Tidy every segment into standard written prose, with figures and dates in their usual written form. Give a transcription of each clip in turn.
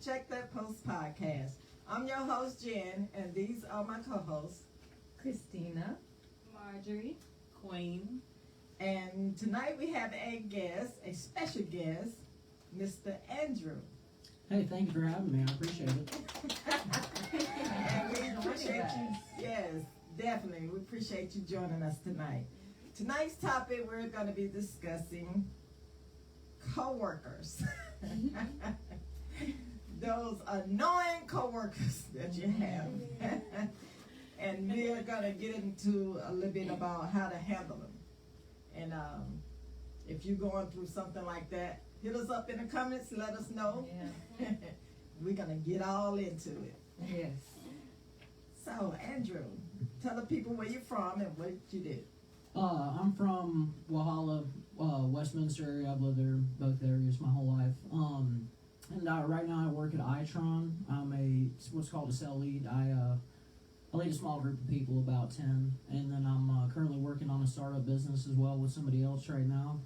Check That Post podcast. I'm your host, Jen, and these are my co-hosts, Christina, Marjorie, Queen. And tonight we have a guest, a special guest, Mr. Andrew. Hey, thank you for having me. I appreciate it. And we appreciate you. Yes, definitely. We appreciate you joining us tonight. Tonight's topic, we're going to be discussing coworkers. Those annoying coworkers that you have. And we're going to get into a little bit about how to handle them. And if you're going through something like that, hit us up in the comments, let us know. Yeah. We're going to get all into it. Yes. So, Andrew, tell the people where you're from and what you did. I'm from Walhalla, Westminster area. I've lived there, both areas, my whole life. And right now I work at Itron. I'm what's called a cell lead. I lead a small group of people, about 10. And then I'm currently working on a startup business as well with somebody else right now.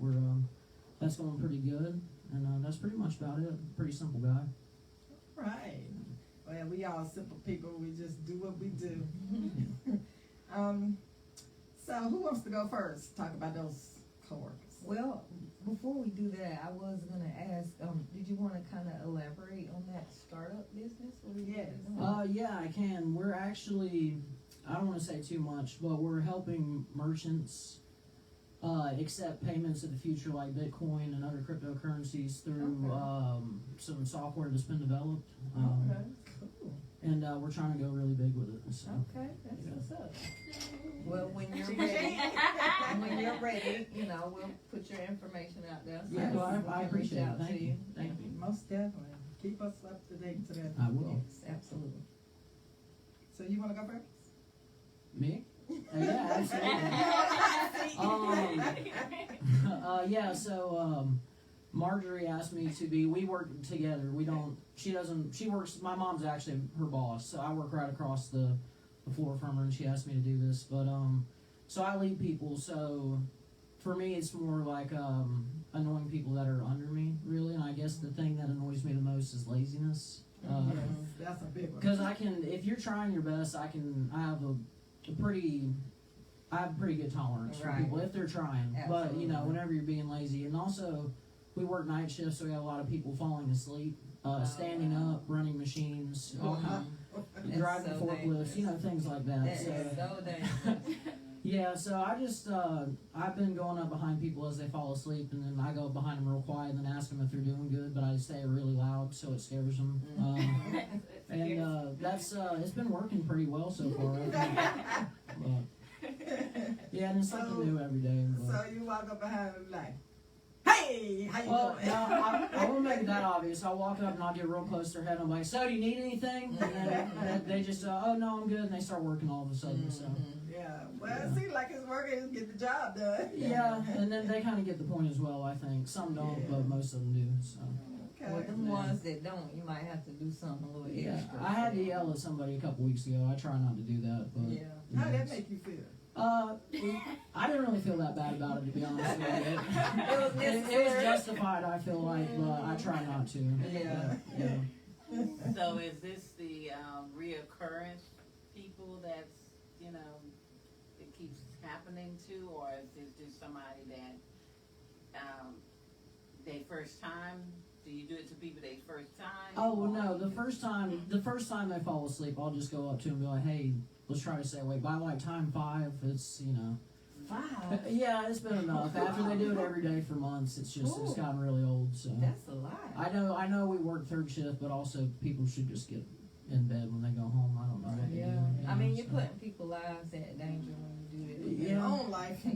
That's going pretty good. And that's pretty much about it. Pretty simple guy. Right. Well, we all simple people. We just do what we do. So who wants to go first? Talk about those coworkers. Well, before we do that, I was going to ask, did you want to kind of elaborate on that startup business? Yes. Yeah, I can. We're actually, I don't want to say too much, but we're helping merchants accept payments in the future like Bitcoin and other cryptocurrencies through some software that's been developed. Okay, cool. And we're trying to go really big with it. So. Okay, that's Yeah. what's up. Well, when you're ready, we'll put your information out there. So Yeah, well, we I can appreciate reach it. out Thank to you. Thank you. Most definitely. Keep us up to date to that. I will. Yes, absolutely. So you want to go first? Me? Yeah, absolutely. So Marjorie asked me to be, we work together. She works, my mom's actually her boss, so I work right across the floor from her, and she asked me to do this. But, so I lead people, so for me it's more like annoying people that are under me, really, and I guess the thing that annoys me the most is laziness. Yes, that's a big one. Because if you're trying your best, I have a pretty good tolerance for people if they're trying. Absolutely. But whenever you're being lazy, and also we work night shifts, so we have a lot of people falling asleep, standing up, running machines, all kind of driving so forklifts, things like that. That is so dangerous. Yeah, so I just I've been going up behind people as they fall asleep, and then I go up behind them real quiet and then ask them if they're doing good, but I say it really loud so it scares them. And that's it's been working pretty well so far. But, yeah, and it's something new every day. But. So you walk up behind them like, hey, how you doing? No, I won't make that obvious. I'll walk up and I'll get real close to their head. I'm like, so do you need anything? And then they just, oh no, I'm good. And they start working all of a sudden. So. Yeah, well, it seems like it's working to get the job done. Yeah, and then they kind of get the point as well, I think. Some don't, but most of them do. So. Okay. Well, the ones that don't, you might have to do something a little extra. I had to yell at somebody a couple weeks ago. I try not to do that, but How did that make you feel? I didn't really feel that bad about it, to be honest with you. It It was justified, I feel like, but I try not to. Yeah. So is this the reoccurrence people that's, it keeps happening to, or is this just somebody that they first time? Do you do it to people they first time? Oh, well, no, the first time they fall asleep, I'll just go up to them and be like, hey, let's try to stay awake. By like time 5, it's, 5? Yeah, it's been enough. After they do it every day for months, it's gotten really old, so. That's a lot. I know we work third shift, but also people should just get in bed when they go home. I don't know what they do. I mean, you're putting people's lives at danger when you do this. Your own life. I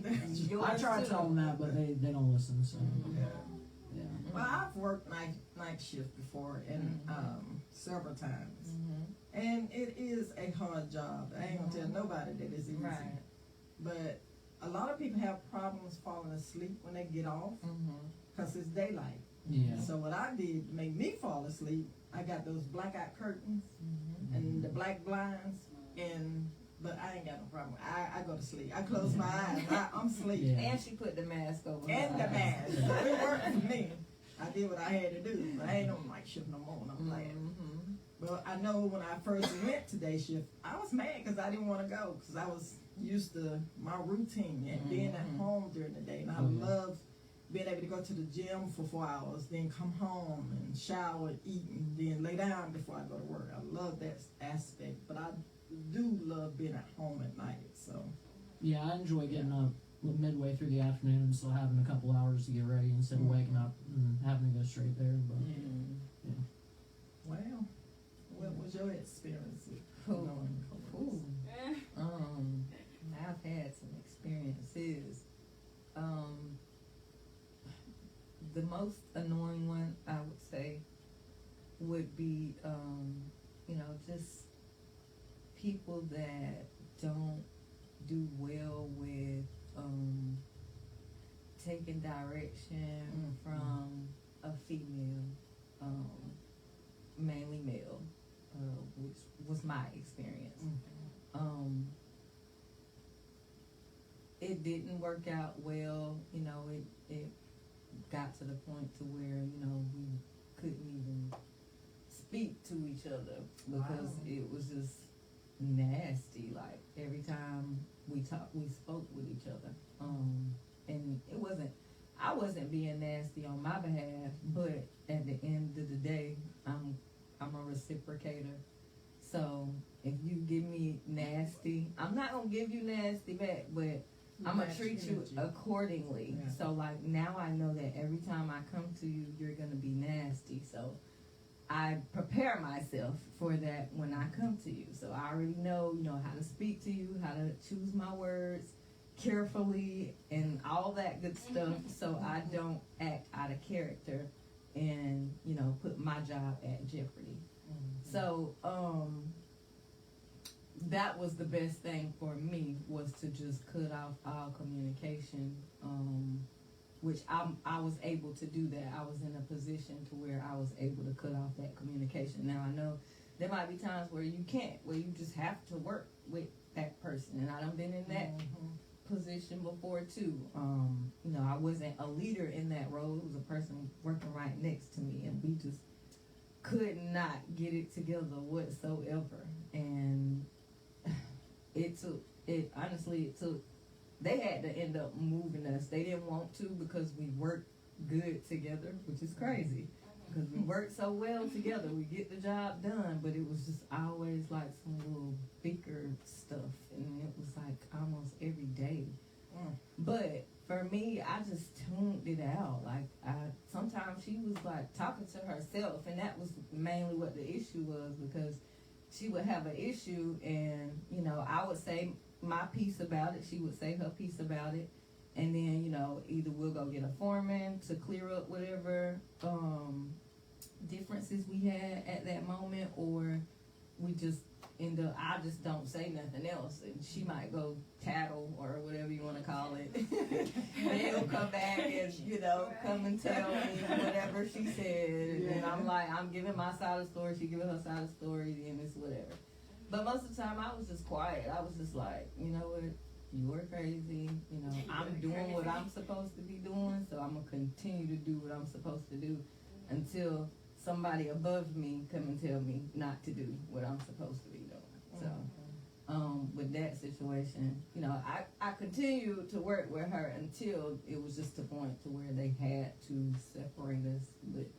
try to tell them that, but they don't listen, so. Yeah. Well, I've worked night shift before and several times. And it is a hard job. I ain't gonna tell nobody that it's easy. Right. But a lot of people have problems falling asleep when they get off because it's daylight. Yeah. So what I did to make me fall asleep, I got those blackout curtains and the black blinds, but I ain't got no problem. I go to sleep. I close my eyes. I'm asleep. Yeah. And she put the mask over And her the eyes. mask. It worked for me. I did what I had to do. But I ain't on night shift no more, and I'm glad. Mm-hmm. But I know when I first went to day shift, I was mad because I didn't want to go because I was used to my routine and being at home during the day. And I love being able to go to the gym for 4 hours, then come home and shower, eat, and then lay down before I go to work. I love that aspect, but I do love being at home at night. So Yeah, I enjoy getting up midway through the afternoon and still having a couple hours to get ready instead of waking up and having to go straight there. But well, what was your experience with Cool. knowing coworkers? I've had some experiences. The most annoying one I would say would be, just people that don't do well with taking direction from a female, mainly male, which was my experience. It didn't work out well, it got to the point to where, we couldn't even speak to each other because it was just nasty. Like every time we spoke with each other. And I wasn't being nasty on my behalf, but at the end of the day, I'm a reciprocator. So if you give me nasty, I'm not gonna give you nasty back, but I'm gonna treat you accordingly. Yeah. So like now I know that every time I come to you, you're gonna be nasty. So I prepare myself for that when I come to you. So I already know, how to speak to you, how to choose my words carefully and all that good stuff. So I don't act out of character and, put my job at jeopardy. So, that was the best thing for me, was to just cut off all communication, which I was able to do that. I was in a position to where I was able to cut off that communication. Now I know there might be times where you can't, where you just have to work with that person, and I done been in that position before too. I wasn't a leader in that role. It was a person working right next to me, and we just could not get it together whatsoever. And it took, they had to end up moving us. They didn't want to because we worked good together, which is crazy. Because we worked so well together, we get the job done, but it was just always like some little bicker stuff, and it was like almost every day. But for me, I just tuned it out. Like sometimes she was like talking to herself, and that was mainly what the issue was, because she would have an issue, and I would say my piece about it, she would say her piece about it, and then either we'll go get a foreman to clear up whatever differences we had at that moment, or we just end up, I just don't say nothing else, and she might go tattle or whatever you want to call it. They'll come back and come and tell me whatever she said, and I'm like, I'm giving my side of the story, she giving her side of the story, and it's whatever. But most of the time I was just quiet. I was just like, you know what, you are crazy, I'm doing what I'm supposed to be doing, so I'm gonna continue to do what I'm supposed to do until somebody above me come and tell me not to do what I'm supposed to be doing. So with that situation, I continued to work with her until it was just a point to where they had to separate us. But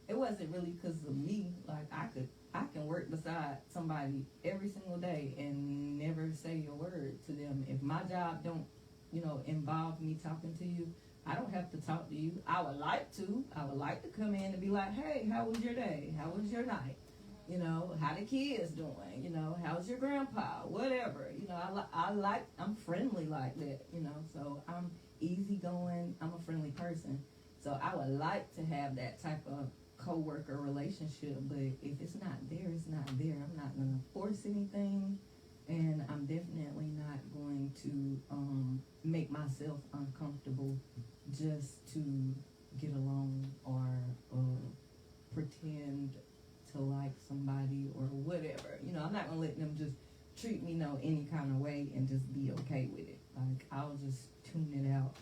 it wasn't really because of me. Like I can work beside somebody every single day and never say a word to them. If my job don't, involve me talking to you, I don't have to talk to you. I would like to come in and be like, hey, how was your day? How was your night? How the kids doing? How's your grandpa? Whatever. I'm friendly like that, so I'm easygoing. I'm a friendly person. So I would like to have that type of coworker relationship, but if it's not there, it's not there. I'm not going to force anything, and I'm definitely not going to make myself uncomfortable just to get along or pretend to like somebody or whatever. I'm not going to let them just treat me any kind of way and just be okay with it. Like, I'll just tune it out,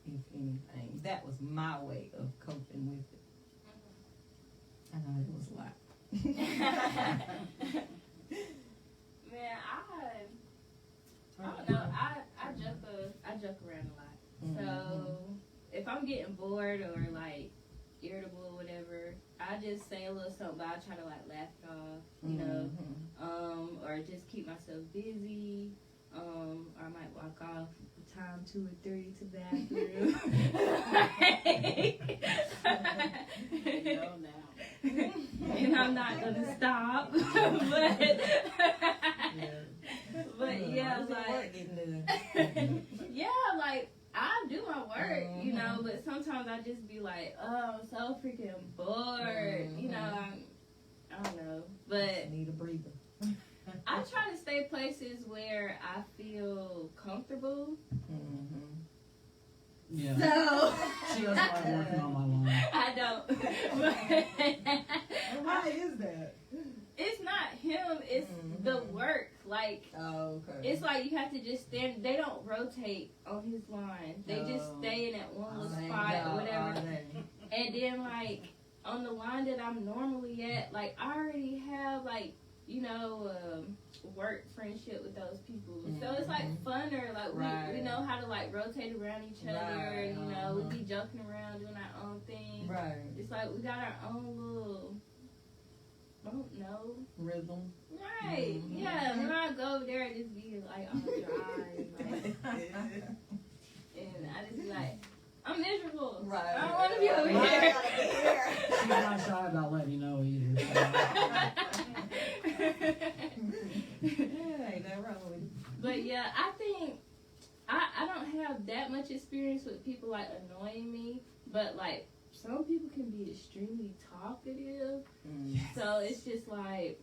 if anything. That was my way of coping with it. Man, I don't know. I joke around a lot. So if I'm getting bored or like irritable or whatever, I just say a little something, but I try to like laugh it off, you know, or just keep myself busy. Or I might walk off time 2 or 3 to the bathroom. No, now. And I'm not gonna stop. but yeah, like yeah, like I do my work, you know, but sometimes I just be like, oh, I'm so freaking bored, you know. I don't know, but Need a breather. I try to stay places where I feel comfortable. Yeah. So She doesn't like working on my line. I don't. Why is that? It's not him. It's the work. Like Oh, okay. it's like you have to just stand. They don't rotate on his line. They just stay in that one little spot or whatever. And then like on the line that I'm normally at, like I already have like, you know, work friendship with those people. So it's like funner. Like we know how to like rotate around each other. You know, we be joking around doing our own thing. Right. It's like we got our own little, I don't know. Rhythm. Right. Yeah. When I go over there, I just be like all dry. Like, and I just be like, I'm miserable. Right. I don't want to be over here. She's not shy about letting you know either. Yeah, ain't that wrong with it. But yeah, I think I don't have that much experience with people like annoying me, but like some people can be extremely talkative. So it's just like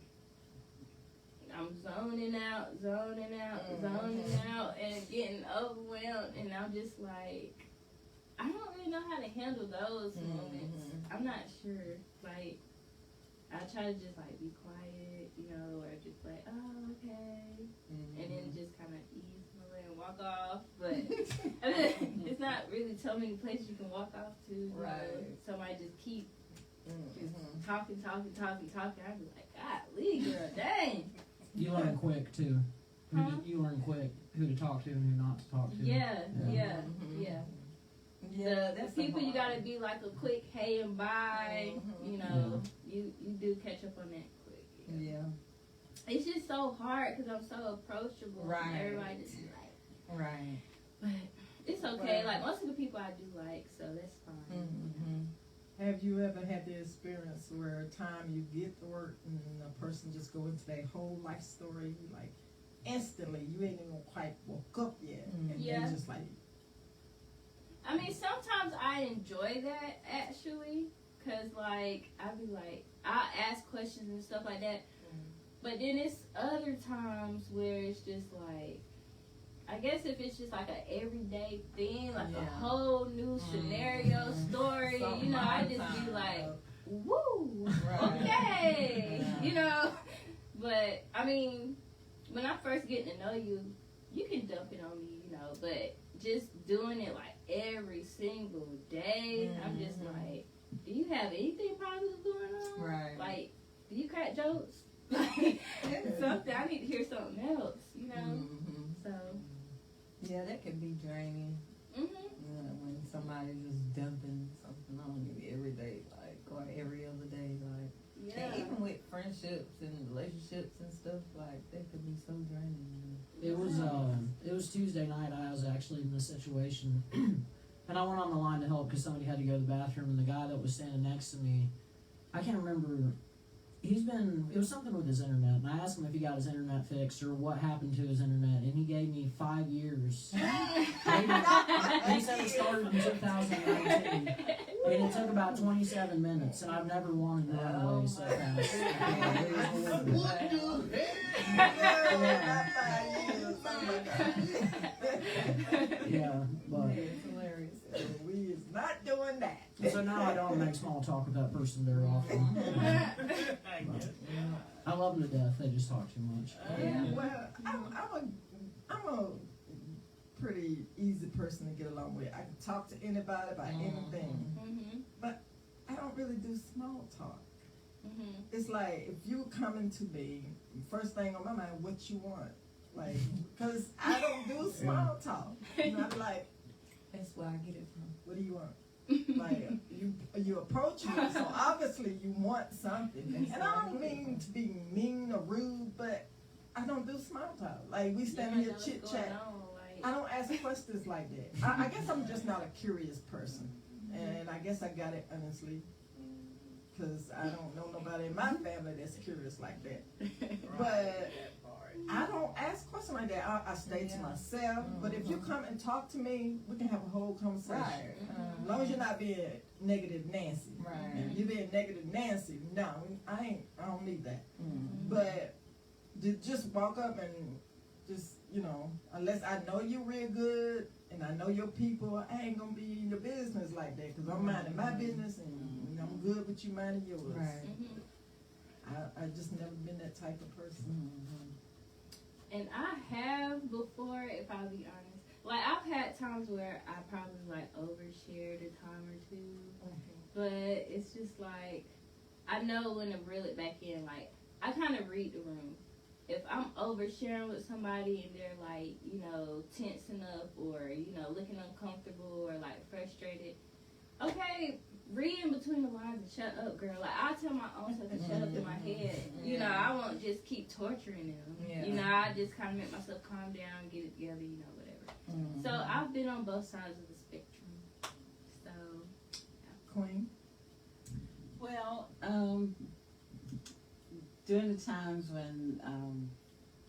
I'm zoning out, and getting overwhelmed, and I'm just like, I don't really know how to handle those moments. I'm not sure. Like, I try to just like be quiet, you know, or just like, oh, okay, and then just kind of ease my way and walk off. But it's not really so many places you can walk off to. You know? Somebody just keep just talking. I'd be like, golly, girl, dang. You learn quick too. Huh? You learn quick who to talk to and who not to talk to. Yeah. Yeah, The people you gotta be like a quick hey and bye. You know, you do catch up on that quick. Yeah. It's just so hard because I'm so approachable. Right. Everybody just be like, Right. but it's okay. Like most of the people I do like, so that's fine. Have you ever had the experience where time you get to work and a person just go into their whole life story, like instantly, you ain't even quite woke up yet, and Yeah. they just like, I mean, sometimes I enjoy that actually, cause like I be like I ask questions and stuff like that, but then it's other times where it's just like, I guess if it's just like an everyday thing, like a whole new scenario story, you know, I just be like, woo, okay, you know. But I mean, when I first get to know you, you can dump it on me, you know, but just doing it like every single day, I'm just like, do you have anything positive going on? Right. Like, do you crack jokes? Like, something, I need to hear something else, you know? So. Yeah, that can be draining. You know, when somebody's just dumping something on you every day, like, or every other day, like. Yeah. And even with friendships and relationships and stuff, like, that could be so draining. It was Tuesday night. I was actually in this situation, and I went on the line to help because somebody had to go to the bathroom. And the guy that was standing next to me, I can't remember. It was something with his internet, and I asked him if he got his internet fixed or what happened to his internet, and he gave me 5 years. He said it started in 2019, and it took about 27 minutes, and I've never wanted to run away so fast. Yeah, but It's hilarious. we is not doing that. so now I don't make small talk with that person very often. I love them to death. They just talk too much. Well, I'm a pretty easy person to get along with. I can talk to anybody about anything, but I don't really do small talk. it's like if you coming to me, first thing on my mind, what you want? Like, cause I don't do small talk. You know, I'm like, That's where I get it from. what do you want? Like you approach me, so obviously you want something. And I don't mean to be mean or rude, but I don't do small talk. Like we stand here chit chat. I don't ask questions like that. I guess I'm just not a curious person, and I guess I got it honestly, because I don't know nobody in my family that's curious like that. But I don't ask questions like that. I stay to myself. But if you come and talk to me, we can have a whole conversation. Right. As long as you're not being negative Nancy. Right. If you're being negative Nancy, no, I don't need that. Mm-hmm. But to just walk up and just, you know, unless I know you real good and I know your people, I ain't gonna be in your business like that, because I'm minding my business and I'm good with you minding yours. Right. I just never been that type of person. And I have before, if I'll be honest. Like, I've had times where I probably, like, overshared a time or two. But it's just, like, I know when to reel it back in. Like, I kind of read the room. If I'm oversharing with somebody and they're, like, you know, tensing up or, you know, looking uncomfortable or, like, frustrated, okay, read in between the lines and shut up, girl. Like, I tell my own self to shut up in my head. You know, I won't just keep torturing them. Yeah. You know, I just kind of make myself calm down, get it together, you know, whatever. So I've been on both sides of the spectrum. So, Queen? Well, during the times when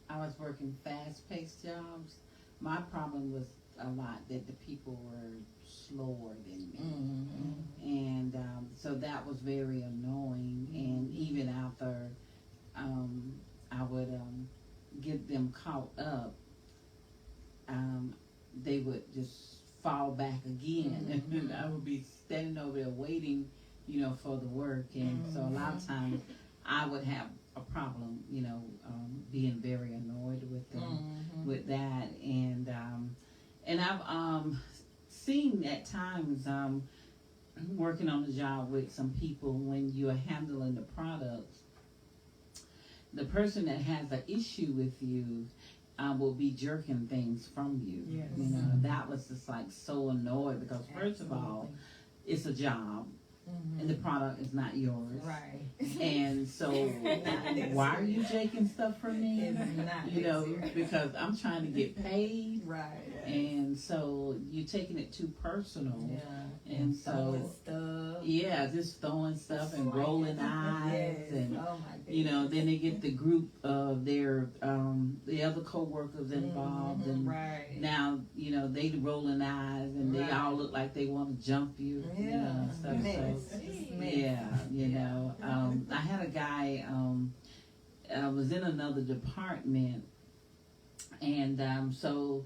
I was working fast-paced jobs, my problem was a lot that the people were slower than me. And so that was very annoying. And even after I would get them caught up, they would just fall back again. And I would be standing over there waiting, you know, for the work. And so a lot of times I would have a problem, you know, being very annoyed with them with that. And I've seen at times working on the job with some people, when you're handling the products, the person that has an issue with you will be jerking things from you. Yes. You know, that was just like so annoyed, because first of all, it's a job. And the product is not yours. Right. And so why are you taking stuff from me? You know, because I'm trying to get paid. Right. And so you're taking it too personal. Yeah. And so, Throwing stuff. yeah, just throwing stuff and rolling eyes. Yes. And, Oh my goodness. you know, then they get the group of their, the other co-workers involved. And Right. now, you know, they rolling eyes and they all look like they want to jump you. You know, stuff. So, yeah, you know, I had a guy, I was in another department, and so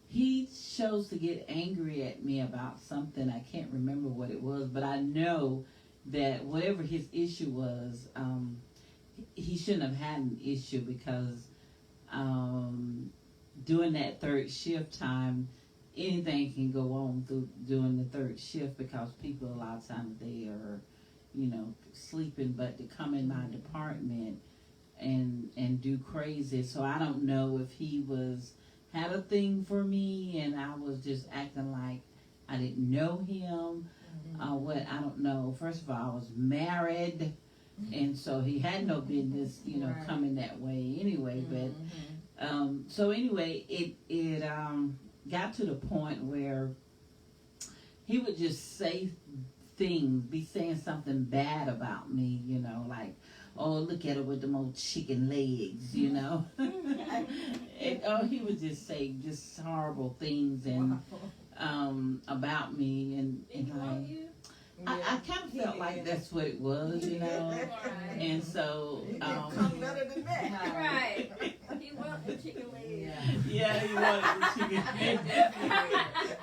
he chose to get angry at me about something. I can't remember what it was, but I know that whatever his issue was, he shouldn't have had an issue, because during that third shift time, anything can go on through during the third shift, because people a lot of times they are, you know, sleeping, but to come in my department and do crazy. So I don't know if he had a thing for me and I was just acting like I didn't know him. What, I don't know. First of all, I was married, and so he had no business, you know, coming that way anyway. But so anyway, it got to the point where he would just say things, be saying something bad about me, you know, like, oh, look at her with them old chicken legs, you know. And he would just say just horrible things and about me, and I kind of felt like that's what it was, you know. And so come better than that. right. He wants the chicken legs. yeah, he wanted the chicken legs.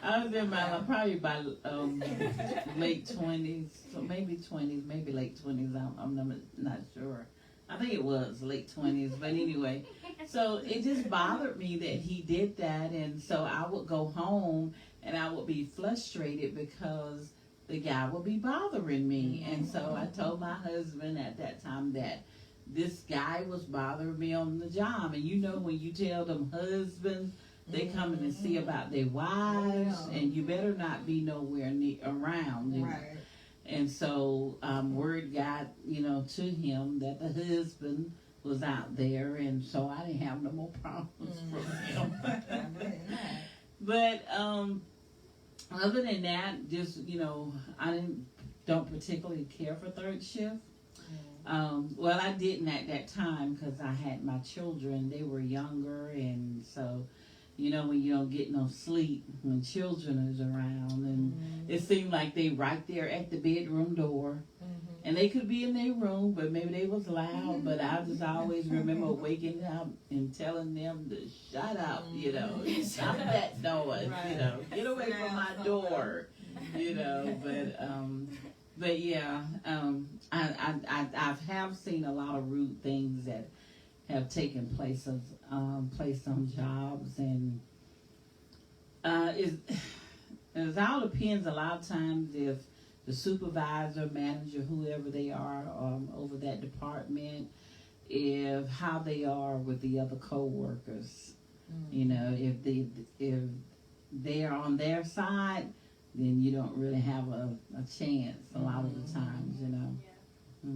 I was in my probably by late 20s, so maybe 20s, maybe late 20s. I'm not sure. I think it was late 20s, but anyway. So it just bothered me that he did that, and so I would go home and I would be frustrated because the guy would be bothering me. And so I told my husband at that time that this guy was bothering me on the job. And you know, when you tell them husbands, they coming to see about their wives, and you better not be nowhere around. Right. And so word got, to him that the husband was out there, and so I didn't have no more problems from him. But other than that, just, I don't particularly care for third shift. Well, I didn't at that time because I had my children. They were younger, and so, when you don't get no sleep when children is around, and it seemed like they right there at the bedroom door, and they could be in their room, but maybe they was loud, but I just always remember waking up and telling them to shut up, stop that noise, get away from my door, but yeah, I have seen a lot of rude things that have taken place on jobs, and it all depends a lot of times if the supervisor, manager, whoever they are over that department, if how they are with the other coworkers. If they are on their side, then you don't really have a chance a lot of the times, Yeah.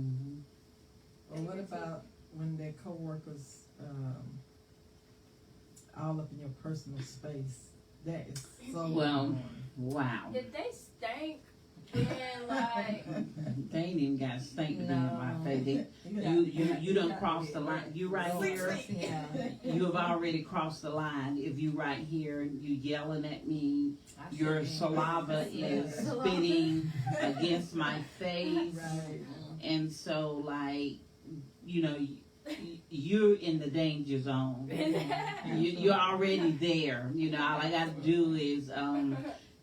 Well, what about when their coworkers all up in your personal space? That is so annoying. Wow. If they stink, then like They ain't even got stink to be in my face. You done crossed the line. You right here. You have already crossed the line. If you right here, you yelling at me. Your saliva is spitting against my face, Right. and so you're in the danger zone. You're already there. All I got to do is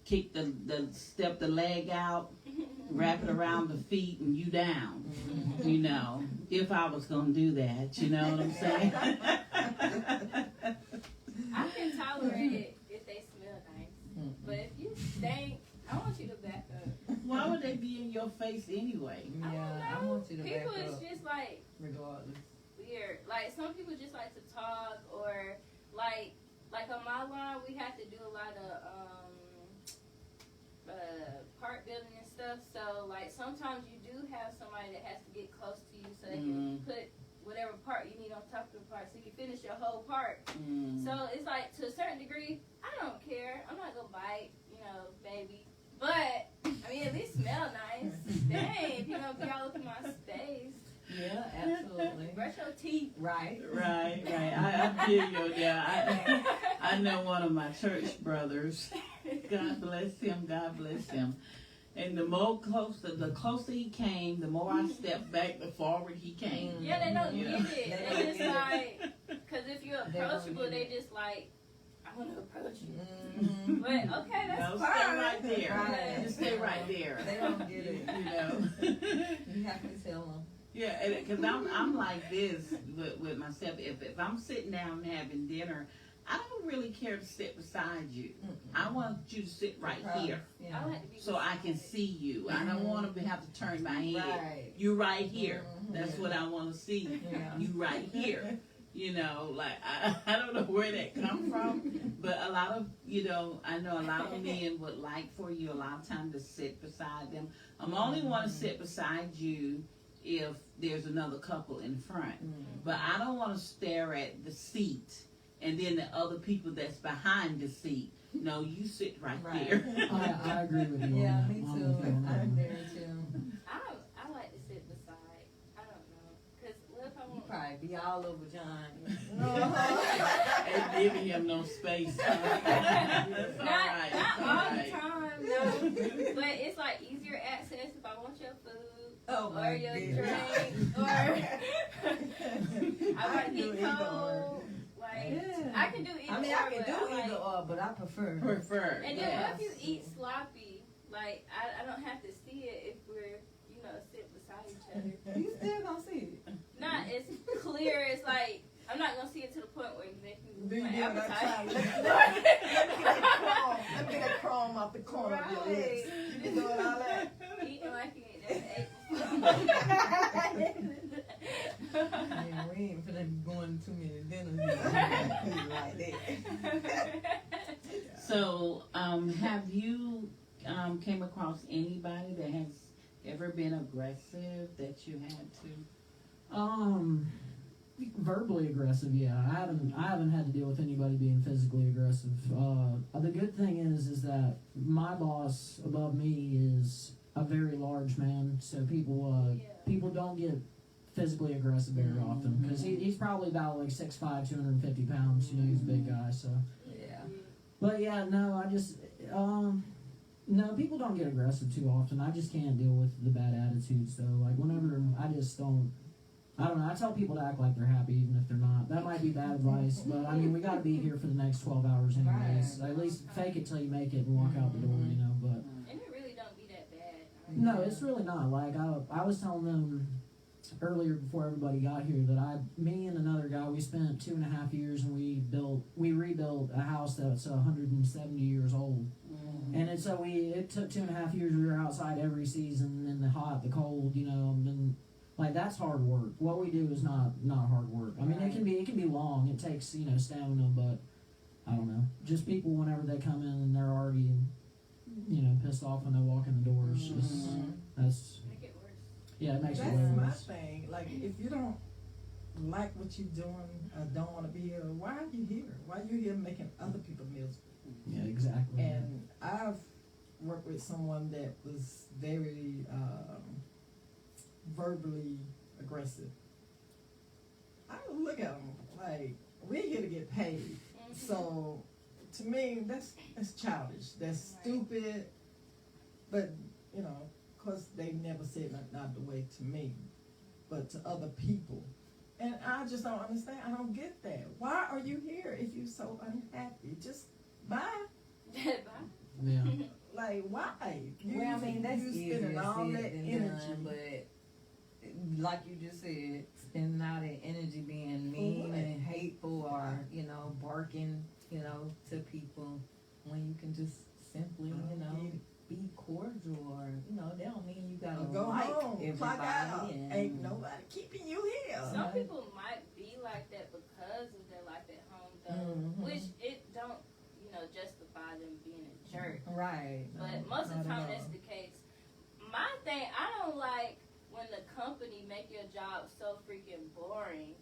kick step the leg out, wrap it around the feet, and you down. If I was gonna do that, you know what I'm saying? I can tolerate it if they smell nice, but if you stink, I want you to back up. Why would they be in your face anyway? I don't I know. want you to back People is up just like regardless. weird. Like some people just like to talk, or like on my line we have to do a lot of part building and stuff. So like sometimes you do have somebody that has to get close to you so they can put whatever part you need on top of the part so you can finish your whole part. So it's like to a certain degree, I don't care. I'm not gonna bite, baby. But I mean, at least smell nice. Dang, if you're gonna be all up in my space. Yeah, absolutely. Brush your teeth. Right. Right. I feel you. Yeah, I know one of my church brothers. God bless him. And the closer he came, the more I stepped back, the forward he came. Yeah, they don't You get know? it. They just like, because if you're approachable, they just like, I want to approach you. But okay, that's No, fine. stay right there. Right. Just stay right there. They don't get it. You have to tell them. Yeah, because I'm like this with myself. If I'm sitting down and having dinner, I don't really care to sit beside you. I want you to sit right here Yeah. I like to be so I can see you. I don't want to have to turn my head. Right. You right here. That's what I want to see. Yeah. You right here. I don't know where that come from, but a lot of, I know a lot of men would like for you a lot of time to sit beside them. I'm only want to sit beside you if there's another couple in front. But I don't want to stare at the seat and then the other people that's behind the seat. No, you sit right there. I agree with you. Yeah, on that. me I'm too. with you on that I'm one. there too. I like to sit beside. I don't know. Because what if I You want probably be all over John. Ain't giving him no space. That's all right. Not It's all all the right. time, no. But it's like easier access if I want your food. Oh, Or my your goodness. drink, or I might get cold. Like Yeah. I can do either. I mean, I can but do like, either or, but I prefer. And then Yes. what if you eat sloppy? Like I don't have to see it if we're sitting beside each other. You still gonna see it. Not as clear as like I'm not gonna see it to the point where you make me Do lose you my give that time? appetite. Let me get that chrome off the corner of your lips. You doing all that? Eating like you ain't never ate Yeah, we ain't finna be going to too many dinners like that. So, have you came across anybody that has ever been aggressive that you had to? Verbally aggressive, yeah. I haven't had to deal with anybody being physically aggressive. The good thing is that my boss above me is a very large man, so people don't get physically aggressive very often because he's probably about like 6'5", 250 pounds. You know, he's a big guy. So, Yeah. but yeah, no, I just no, people don't get aggressive too often. I just can't deal with the bad attitudes though. Like whenever I just don't. I don't know. I tell people to act like they're happy even if they're not. That might be bad advice, but I mean, we got to be here for the next 12 hours anyways. Right. At least fake it till you make it and walk out the door, you know. But And it really don't be that bad. no, it's really not. Like I was telling them earlier before everybody got here that me and another guy, we spent 2.5 years and we rebuilt a house that's 170 years old. And it took 2.5 years. We were outside every season in the hot, the cold, you know, and like that's hard work. What we do is not hard work. I mean, it can be long. It takes, you know, stamina, but I don't know. Just people whenever they come in and they're already, you know, pissed off when they walk in the doors. That's Make it worse. yeah, it makes it That's way my worse. thing. Like, if you don't like what you're doing or don't want to be here, why are you here? Why are you here making other people miserable? Yeah, exactly. And I've worked with someone that was very verbally aggressive. I look at them like, we're here to get paid. So, to me, that's childish. That's stupid. But, you know, of course, they never said not the way to me, but to other people. And I just don't understand. I don't get that. Why are you here if you're so unhappy? Just bye. Bye. Yeah. Like, why? Well, I mean, that's you easier spending all said that than energy. done, but like you just said, spending all that energy being mean Right. and hateful or, you know, barking, you know, to people when you can just simply, you know, be cordial or, you know, they don't mean you gotta Go like home, clock out. everybody. And Ain't nobody keeping you here. Some people might be like that because of their life at home, though, which it don't, you know, justify them being a jerk. Right. But most of the not time at that's all. the case. My thing, I don't like when the company make your job so freaking boring.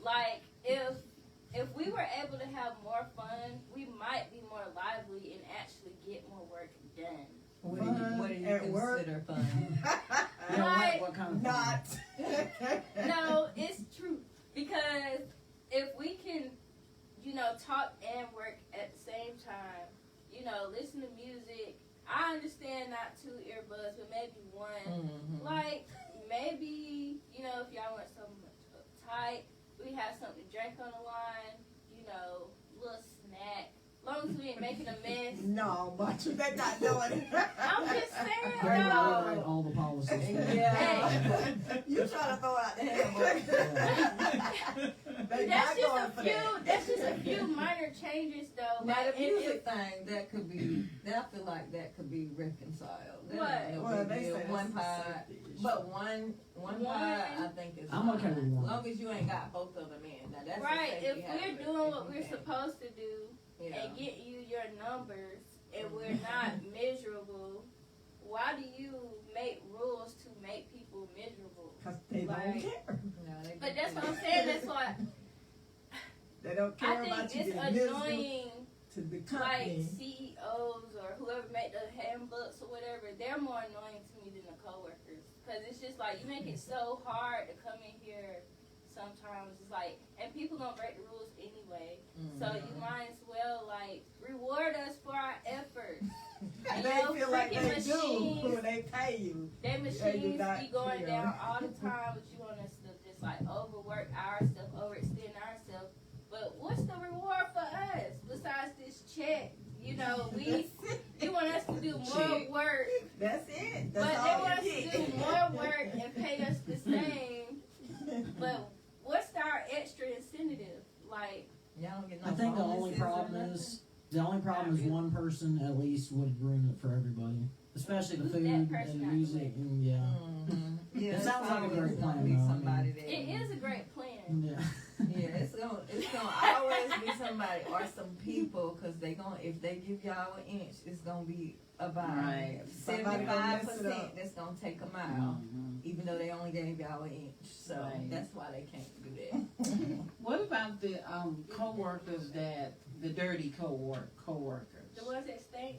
Like, if we were able to have more fun, we might be more lively and actually get more work done. What Fun do you at work? consider fun? Yeah, Like, what kind of Not. No, it's true. Because if we can, you know, talk and work at the same time, you know, listen to music. I understand not 2 earbuds, but maybe one. Like, maybe, you know, if y'all weren't so much uptight, we have something to drink on the line, you know, little snack. As long as we ain't making a mess. No, but they're not doing it. I'm just saying, I though. rewrite all the policies. Yeah. You trying to throw out the hammer. They not That's just going a for few. that. That's just a few minor changes, though. Now Like, the music thing, that could be, I feel like that could be reconciled. That What? ain't no Well, big they deal. say One that's a pod, safety issue. but one pod, I think is I'm okay fine. with one. As long as you ain't got both of them in. Now that's right. the If safety we're hazard, doing if what you we're can. supposed to do Yeah. and get you your numbers, and we're not miserable, why do you make rules to make people miserable? Because they don't Like- care. No, they But can that's do what I'm it. saying. That's why They don't I care think about you it's being miserable annoying. to the Like company. CEOs or whoever make the handbooks or whatever, they're more annoying to me than the coworkers. Because it's just like, you make it so hard to come in here sometimes. It's like, and people gonna break the rules anyway. So you might as well, like, reward us for our efforts. And They your feel like freaking they do machines, when they pay you. their do machines not be going care. down all the time, but you want us to just, like, overwork ourselves, overextend ourselves. But what's the reward for us besides this check? You know, you want us to do more Check. work, That's it. but That's they all want us you to get. do more work and pay us the same. But what's our extra incentive? Y'all don't get no I think the only bonuses or problem nothing? is one person at least would ruin it for everybody, especially the Who's food that and person the not music and yeah. Yeah, It sounds like a always great gonna plan, be though, I somebody mean. that It is a great plan. Yeah. Yeah, it's gonna always be somebody or some people, cause they gonna, if they give y'all an inch, it's gonna be about Right. Somebody gonna mess it 75% up. that's gonna take a mile, Mhm. even though they only gave y'all an inch. So Right. that's why they can't do that. What about the coworkers that the dirty coworkers? The ones that stink.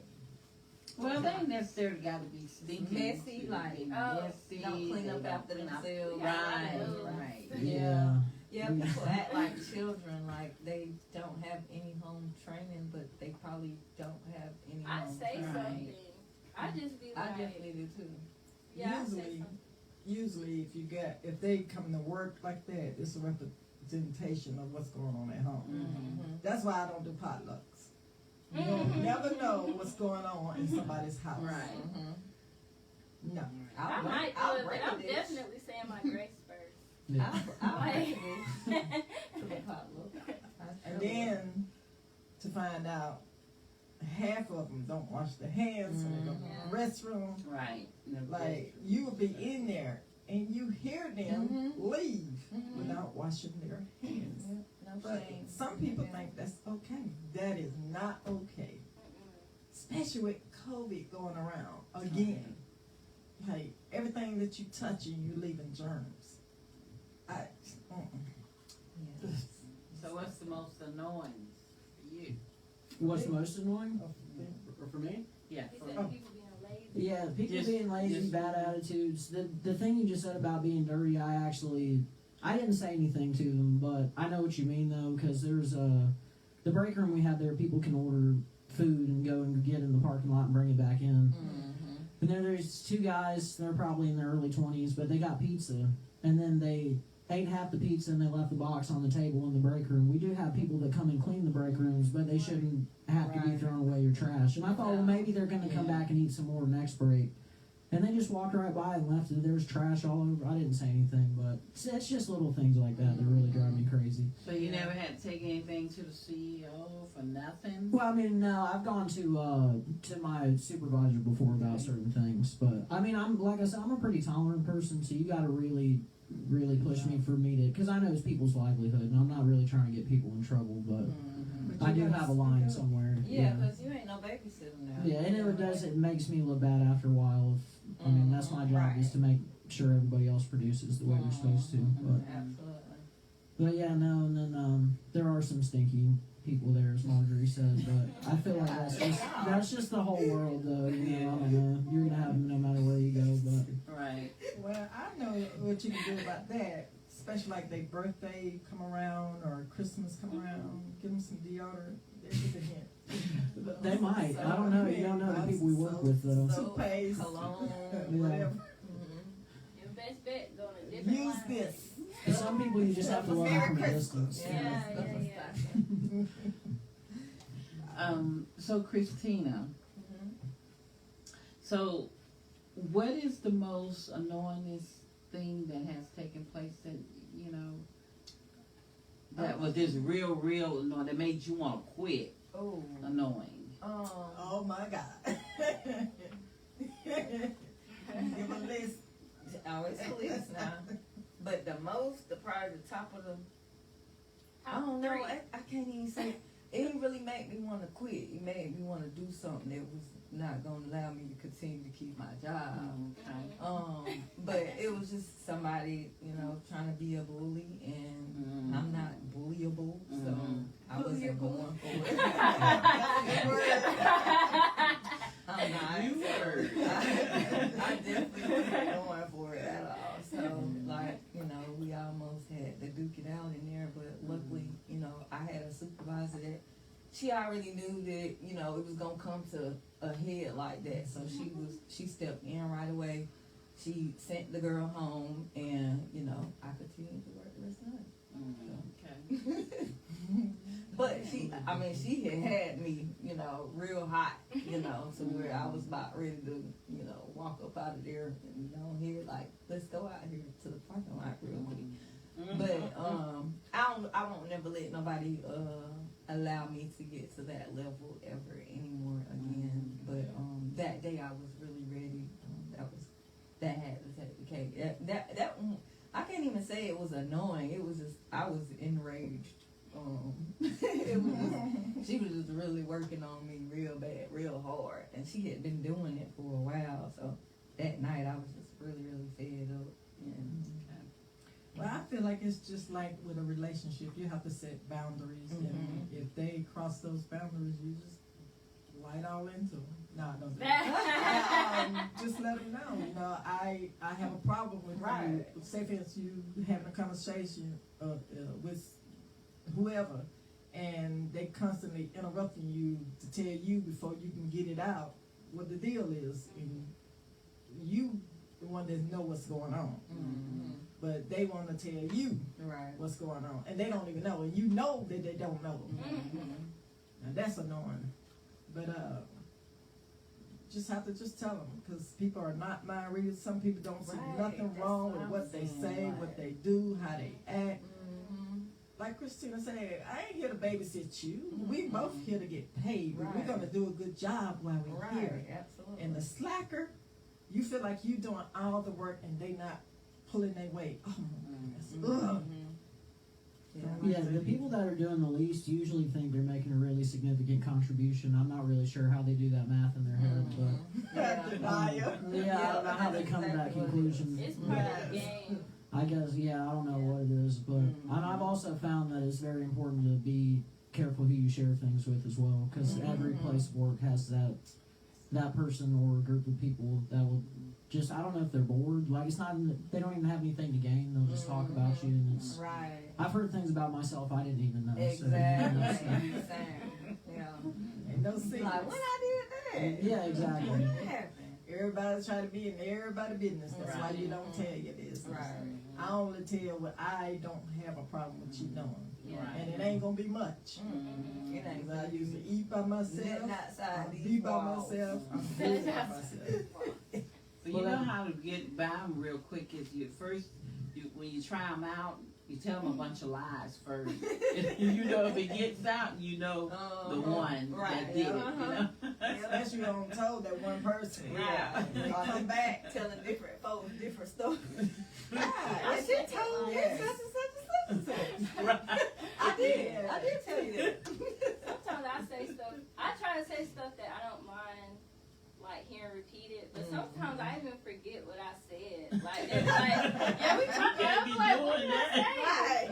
Well, they ain't necessarily got to be stinky. Messy, like, They oh, messy, don't clean they up don't after clean up- themselves. Right, Yeah. right. Yeah. Yeah, people act like children, like they don't have any home training, but they probably don't have any I home say training. something. I just be I like, definitely do too. yeah, I say Usually- something. Usually, if they come to work like that, it's a representation of what's going on at home. Mm-hmm. That's why I don't do potlucks. You don't Mhm. never know what's going on in somebody's house. Right. Mm-hmm. No. I might do I'll it, but bring I'm a dish. definitely saying my grace first. Yeah. I'll Like- bring a dish to the potluck. I And sure then to find out half of them don't wash their hands when they go to the restroom. Right. Like you will be in there and you hear them leave Mhm. without washing their hands. will. No But shame. some people Yeah. think that's okay. That is not okay. Especially with COVID going around again. Like everything that you touching, you leaving germs. Yeah. So what's the most annoying for you? What's most annoying? For me? Yeah. He for- said people being lazy. Yeah, people Just- being lazy, just- bad attitudes. The thing you just said about being dirty, I didn't say anything to them, but I know what you mean though, because there's the break room we have there. People can order food and go and get in the parking lot and bring it back in. Mm-hmm. And then there's two guys. They're probably in their early 20s, but they got pizza, and then they ate half the pizza and they left the box on the table in the break room. We do have people that come and clean the break rooms, but they shouldn't have to be Right. throwing away your trash. And I thought, well, maybe they're going to come Yeah. back and eat some more next break. And they just walked right by and left it. There's trash all over. I didn't say anything, but it's just little things like that that really drive me crazy. So you never had to take anything to the CEO for nothing? Well, I mean, no, I've gone to my supervisor before about certain things, but I mean, I'm like I said, I'm a pretty tolerant person, so you got to really push me for me to, because I know it's people's livelihood, and I'm not really trying to get people in trouble, but Mm-hmm. I do have a line somewhere. Yeah, because you ain't no babysitter now. Yeah, and it makes me look bad after a while. I mean, that's my job is to make sure everybody else produces the way they're supposed to. But Absolutely. yeah, no, and then there are some stinky people there, as Marjorie says, but I feel like that's just the whole world, though. You know, I don't know. You're gonna have them no matter where you go, but Right. Well, I know what you can do about that. Especially like their birthday come around or Christmas come around. Give them some deodorant. They get the hint. they might. I don't know. You don't know the people we work with, though. Toothpaste. Cologne. Whatever. Mm-hmm. Your best bet going a different Use line. this. And some people you just have to love them from a distance. Yeah. So Christina, so what is the most annoyingest thing that has taken place that, you know, that was just real annoying, that made you want to quit? Oh. Annoying. Oh my God. Give a list. Oh, it's a list now. But probably the top of the, I don't know, I can't even say, it didn't really make me want to quit. It made me want to do something that was not going to allow me to continue to keep my job. Okay. But it was just somebody, you know, trying to be a bully, and I'm not bullyable, so I wasn't going for it. I'm not. You were. I definitely wasn't going for it at all. So, like, you know, we almost had to duke it out in there, but luckily, you know, I had a supervisor that she already knew that, you know, it was gonna come to a head like that. So she stepped in right away. She sent the girl home, and, you know, I continued to work the rest of the night. Okay. But she had me, you know, real hot, you know, to where I was about ready to, you know, walk up out of there and, you know, here, like, let's go out here to the parking lot real quick. But I won't never let nobody allow me to get to that level ever anymore again. But that day I was really ready. That had to take the cake. That I can't even say it was annoying. It was just I was enraged. It was she was just really working on me real bad, real hard, and she had been doing it for a while. So that night I was just really fed up. Well, I feel like it's just like with a relationship. You have to set boundaries, and if they cross those boundaries, you just light all into them. No, don't do that. Just let them know. You know, I have a problem with you. Say for instance, you having a conversation with whoever, and they constantly interrupting you to tell you before you can get it out what the deal is, and you the one that know what's going on. But they want to tell you what's going on, and they don't even know, and you know that they don't know. Now that's annoying. But just have to just tell them, because people are not mind readers. Some people don't see nothing wrong with what they say, what they do, how they act. Like Christina said, I ain't here to babysit you. We both here to get paid. We're going to do a good job while we're here. Absolutely. And the slacker, you feel like you doing all the work and they not pulling their weight. Oh, that's Yeah, the people that are doing the least usually think they're making a really significant contribution. I'm not really sure how they do that math in their head, but I don't know how they come to that conclusion. It's part of the game. I guess, I don't know what it is, but I've also found that it's very important to be careful who you share things with as well, because every place of work has that person or group of people that will just, I don't know if they're bored, like it's not, they don't even have anything to gain, they'll just talk about you, and it's, I've heard things about myself I didn't even know. Exactly. Ain't no secret. Like, when I did that? Yeah, exactly. When that happened? Everybody's trying to be in everybody's business. That's why you don't tell your business. I only tell what I don't have a problem with you knowing. And it ain't gonna be much. It ain't. I used to eat by myself, be by myself, I'm good by myself. So you know how to get by them real quick is when you try them out, you tell them a bunch of lies first. You know, if it gets out, you know the one that did it. You know? Especially when I'm told that one person. They come back telling different folks different stuff. And she told me such and such. I did tell you that. Sometimes I say stuff. I try to say stuff that I don't mind, like hearing repeated. But sometimes I even forget what I said. Like it's like, yeah, we talking. I'm like, what did I say?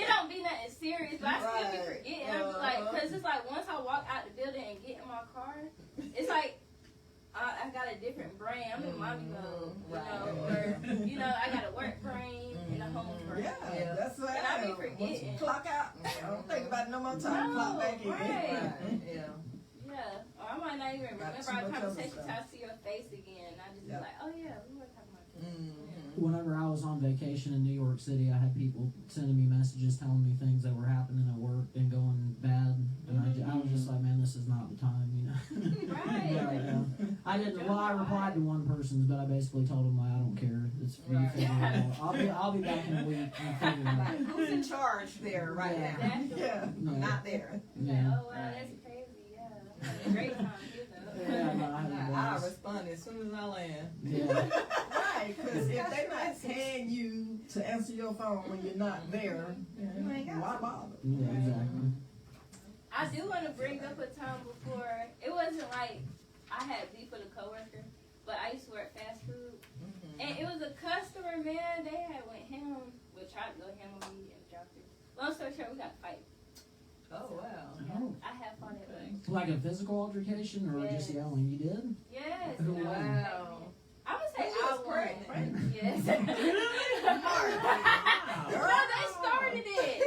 It don't be nothing serious, but I still be forgetting. I'm like, because it's like once I walk out the building and get in my car, it's like I got a different brain. I'm in mommy mode, you know, or I got a work brain and a home brain. Yeah, that's what and I be do. forgetting. Once you clock out, I don't think about it no more time. Clock back in. Yeah, or I might not even remember our conversation until I see your face again. I just be like, oh yeah, we were talking about this. Whenever I was on vacation in New York City, I had people sending me messages telling me things that were happening at work and going bad, and I was just like, man, this is not the time, you know. I didn't. Well, I replied to one person's, but I basically told him like, I don't care. It's for you figure it out. I'll be back in a week. And figure it out. Who's in charge there right now? I'm not there. Yeah. Oh wow, that's crazy. Yeah, I had a great time here though. I'll respond as soon as I land. Yeah. Right, because if they not paying you to answer your phone when you're not there, why bother? Yeah, exactly. I do want to bring up a time before. It wasn't like I had beef with a coworker, but I used to work fast food, and it was a customer, man. They had went ham, tried to go ham on me and dropped it. Long story short, we got to fight. Oh wow! Yeah, I have fought it. Like a physical altercation or just yelling? You did? Yes. Who won? Wow. I would say I was pregnant. Yes. No, they started it.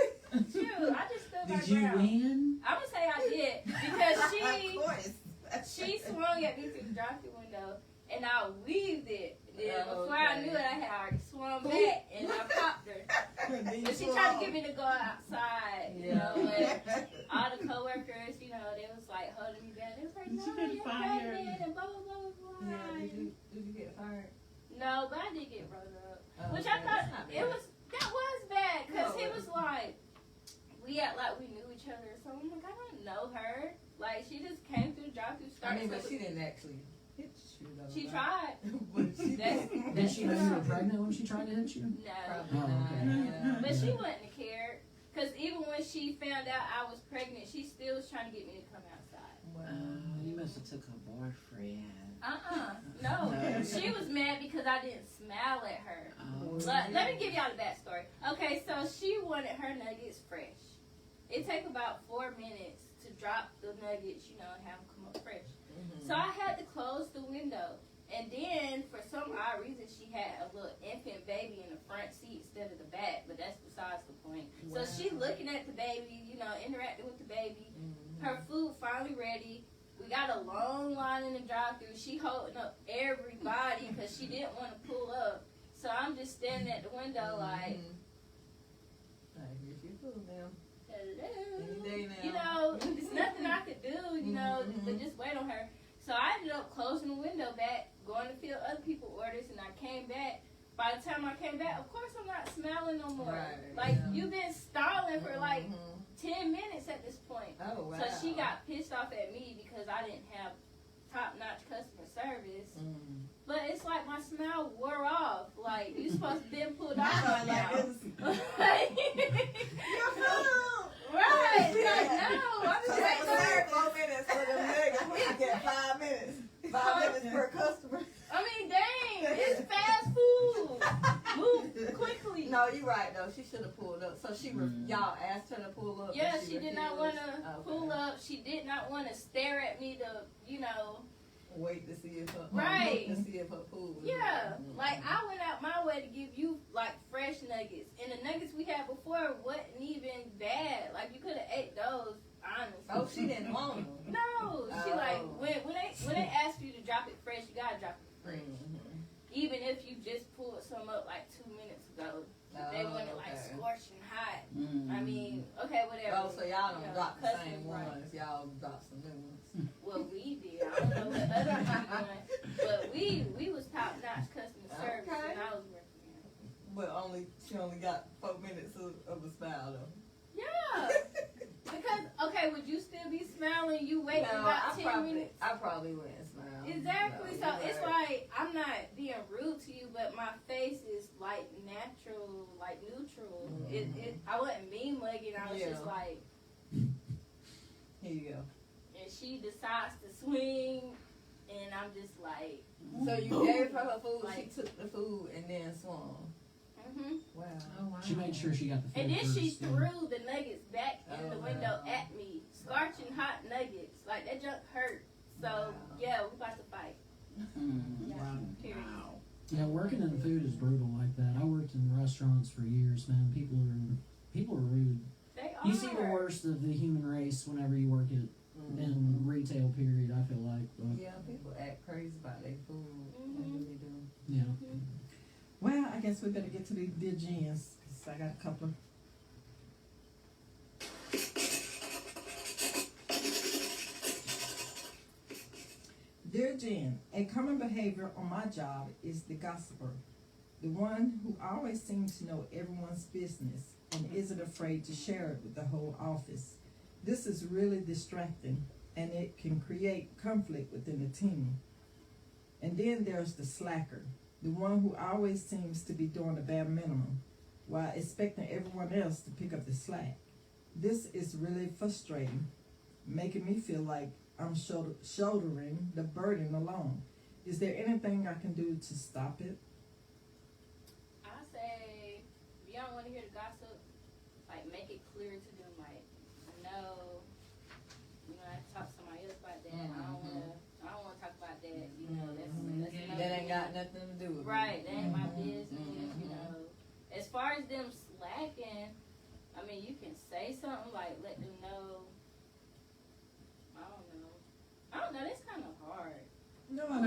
Shoot, I just stood my Did you ground. win? I would say I did because she swung at me through the drive-thru window and I weaved it. Then before I knew it, I had already swung back and I popped her. But she tried to get me to go outside, you know. And all the coworkers, you know, they was like holding me back. They was like, "No, you're pregnant," and blah blah blah blah. Yeah, did you get fired? No, but I did get brought up. Which I thought that was bad, because he was like, we act like we knew each other, so I'm like, I don't know her. Like, she just came through the drive-through, started. But she didn't actually hit you though. She tried. But she Did she know you were pregnant when she tried to hit you? No. probably Oh, not. okay. Yeah. But she wouldn't have cared. Because even when she found out I was pregnant, she still was trying to get me to come outside. Wow. You must have took her boyfriend. No. No. She was mad because I didn't smile at her. Oh. Let me give y'all the backstory. Okay, so she wanted her nuggets fresh. It take about 4 minutes to drop the nuggets, and have them come up fresh. Mm-hmm. So I had to close the window. And then, for some odd reason, she had a little infant baby in the front seat instead of the back. But that's besides the point. Wow. So she looking at the baby, interacting with the baby. Mm-hmm. Her food finally ready. We got a long line in the drive-thru. She holding up everybody because she didn't want to pull up. So I'm just standing at the window like, Like, here's your food now. hello. Any day now. There's nothing I could do, but just wait on her. So I ended up closing the window back, going to fill other people's orders, and I came back. By the time I came back, of course I'm not smiling no more. Right, Like, yeah. you've been stalling for like Mhm. 10 minutes at this point. Oh, wow. So she got pissed off at me because I didn't have top-notch customer service. Mm. But it's like my smile wore off. Like, you supposed to been pulled off by now. Right. Like, no. I'm just like, 4 minutes for the nuggets. We get 5 minutes. 5 minutes per customer. I mean, dang. It's fast food. Move quickly. No, you're right though. She should have pulled up. So y'all asked her to pull up. Yeah, and she did not want to Okay. pull up. She did not want to stare at me to, Wait to see if her Right. to see if her food was Yeah, ready. like I went out my way to give you like fresh nuggets, and the nuggets we had before wasn't even bad. Like you could have ate those, honestly. Oh, she didn't want them. No, she Oh. like when they ask you to drop it fresh, you gotta drop it fresh. Mhm. Even if you just pulled some up like 2 minutes ago, they want it like okay. scorching hot. Mm. I mean, okay, whatever. Oh, so y'all don't drop the customers same right. ones. Y'all drop some new ones. Well, we did. I don't know what other people doing, but we was top notch customer service, Okay. and I was working there. But she only got 4 minutes of a smile though. Yeah. Because would you still be smiling? You waiting about 10 minutes? I probably wouldn't smile. Exactly. No, So you're it's right. like I'm not being rude to you, but my face is like natural, like neutral. I wasn't mean mugging. I was Yeah. just like, Here you go. and she decides to swing, and I'm just like, So you gave her her food. Like- She took the food and then swung. Wow. Oh, wow. She made sure she got the food And then first, she yeah. threw the nuggets back in the Oh, window wow. at me, scorching hot nuggets. Like that junk hurt. So Wow. yeah, we about to fight. Yeah. Wow. Period. Yeah, working in food is brutal like that. I worked in restaurants for years, man. People are rude. They are. You see the worst of the human race whenever you work in Mhm. retail. Period. I feel like, but Yeah, people act crazy about their food. They Mhm. really do. yeah. Well, I guess we better get to the dear gens, because I got a couple of. Dear Jen, a common behavior on my job is the gossiper, the one who always seems to know everyone's business and isn't afraid to share it with the whole office. This is really distracting, and it can create conflict within the team. And then there's the slacker, the one who always seems to be doing the bare minimum while expecting everyone else to pick up the slack. This is really frustrating, making me feel like I'm shouldering the burden alone. Is there anything I can do to stop it? I say, if you don't want to hear the gossip, like make it clear to them. Like, I know, I have to talk to somebody else about that. I don't want to talk about that. That's That ain't got nothing to do with right. it. That ain't my business. As far as them slacking, I mean, you can say something like, let them know. I don't know. That's kind of hard. No, I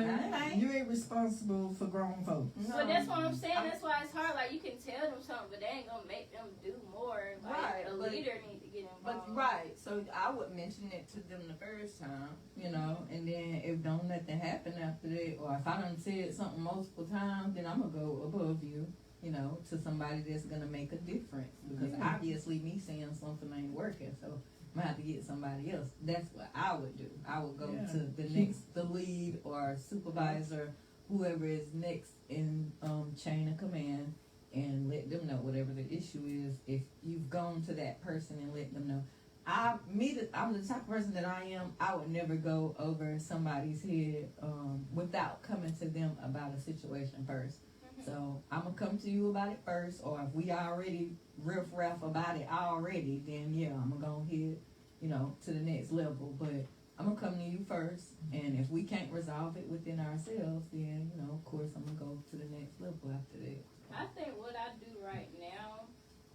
mean, you ain't responsible for grown folks. No. But that's what I'm saying. That's why it's hard. Like, you can tell them something, but they ain't gonna make them do more. Like, Right, a but- leader need to get involved. But right, so I would mention it to them the first time, and then if don't nothing happen after that, or if I done said something multiple times, then I'm gonna go above you you know, to somebody that's gonna make a difference. Because obviously me saying something ain't working, so I'm gonna have to get somebody else. That's what I would do. I would go to the lead or supervisor, whoever is next in chain of command, and let them know whatever the issue is. If you've gone to that person and let them know. I'm the type of person that I am. I would never go over somebody's head without coming to them about a situation first. So I'm gonna come to you about it first, or if we already riff-raff about it already, then yeah, I'm gonna go ahead, you know, to the next level. But I'm gonna come to you first, and if we can't resolve it within ourselves, then, you know, of course I'm gonna go to the next level after that. I think what I do right now,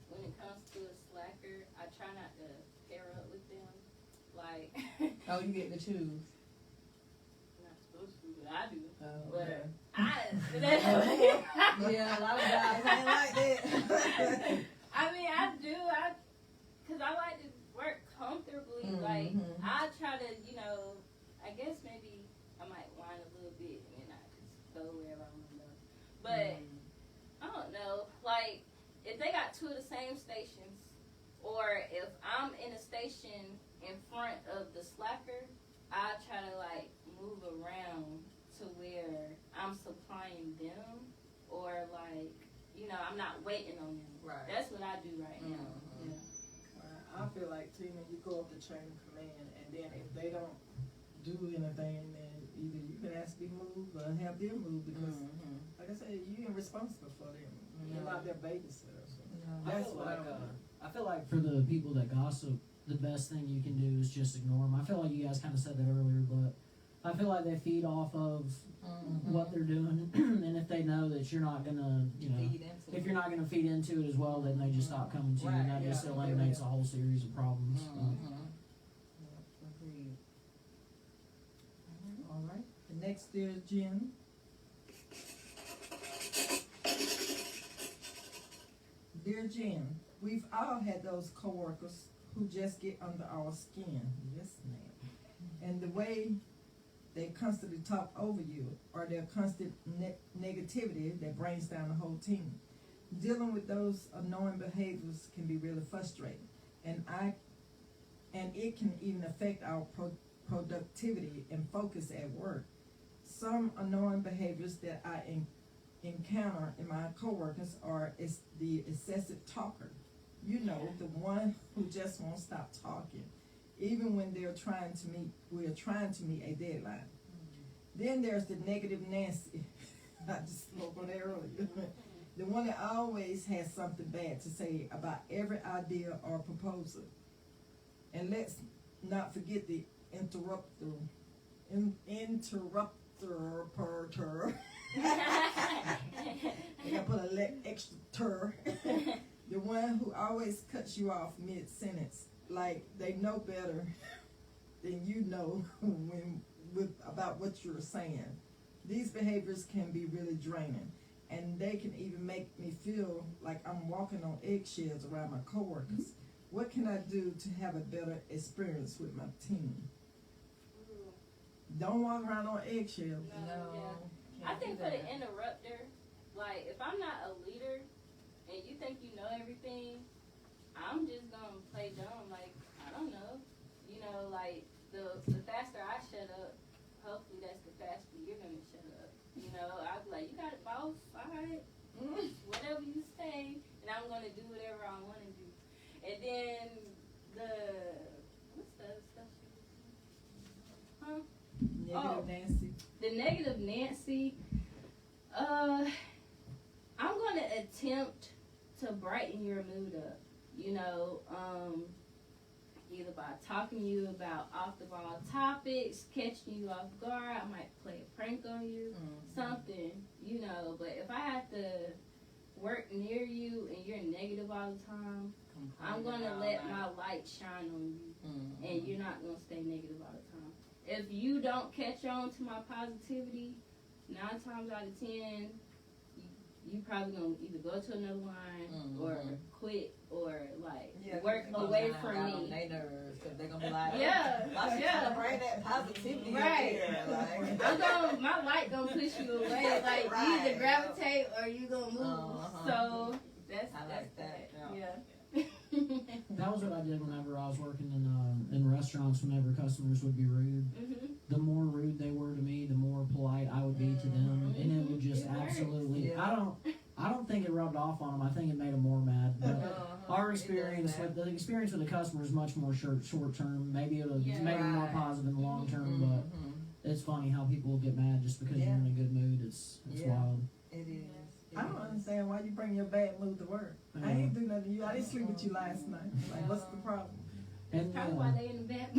when it comes to a slacker, I try not to pair up with them. Like, Oh, you get to choose. not supposed to, but I do. Oh, But okay. yeah, a lot of guys ain't like that. I mean, I do. Cause I like to work comfortably. Mhm. Like, I try to, you know, I guess maybe I might whine a little bit and then I just go wherever I want to go. But I don't know. Like, if they got two of the same stations, or if I'm in a station in front of the slacker, I try to like move around to where I'm supplying them, or like, you know, I'm not waiting on them. Right. That's what I do right now. Mhm. I feel like, Tina, you go up the chain of command, and then if they don't do anything, then either you can ask to be moved or have them moved, because, like I said, you ain't responsible for them. You're not their babysitter. So that's what I feel like for the people that gossip, the best thing you can do is just ignore them. I feel like you guys kind of said that earlier, but I feel like they feed off of what they're doing, and if they know that you're not gonna, you know, if you're not gonna feed into it as well, then they just stop coming to you, and that just eliminates a whole series of problems. Agreed. All right. The next is Jen. Dear Jen, we've all had those coworkers who just get under our skin. Yes, ma'am. And the way they constantly talk over you, or their constant negativity that brings down the whole team. Dealing with those annoying behaviors can be really frustrating, and it can even affect our productivity and focus at work. Some annoying behaviors that I encounter in my coworkers is the excessive talker. You know, the one who just won't stop talking, even when we're trying to meet a deadline. Then there's the negative Nancy. I just spoke on that earlier. The one that always has something bad to say about every idea or proposal. And let's not forget the interrupter. I put a extra ter. The one who always cuts you off mid-sentence, like they know better than you know about what you're saying. These behaviors can be really draining, and they can even make me feel like I'm walking on eggshells around my coworkers. What can I do to have a better experience with my team? Don't walk around on eggshells. I think for the interrupter, like, if I'm not a leader and you think you know everything, I'm just gonna play dumb. Like, I don't know. You know, like, the faster I shut up, hopefully that's the faster you're gonna shut up. You know, I'll be like, you got it, boss. All right. Whatever you say, and I'm gonna do whatever I want to do. And then what's the other stuff she was saying? Huh? Negative Nancy. The negative Nancy, I'm gonna attempt to brighten your mood up, you know, either by talking to you about off the ball topics, catching you off guard. I might play a prank on you, something, you know. But if I have to work near you and you're negative all the time, I'm gonna let my light shine on you, and you're not gonna stay negative all the time. If you don't catch on to my positivity, 9 times out of 10, you probably gonna either go to another line or quit or like work away from me. They nerves because they're gonna be like, bring that positivity right. Here. Like, My light gonna push you away. Like, you either gravitate or you gonna move. So that's I like that, Yeah. That was what I did whenever I was working in restaurants. Whenever customers would be rude, the more rude they were to me, the more polite I would be to them, and it would just It works. absolutely. Yeah. I don't think it rubbed off on them. I think it made them more mad. But our It does experience that. with the experience with the customer is much more short term. Maybe it'll Yeah. make them more Right. positive in the long term, Mhm. but it's funny how people get mad just because you're in a good mood. It's Yeah. wild. It is. I don't understand why you bring your bad mood to work. I ain't do nothing to you. I didn't sleep with you last night. Like, what's the problem? And Probably why they in the back.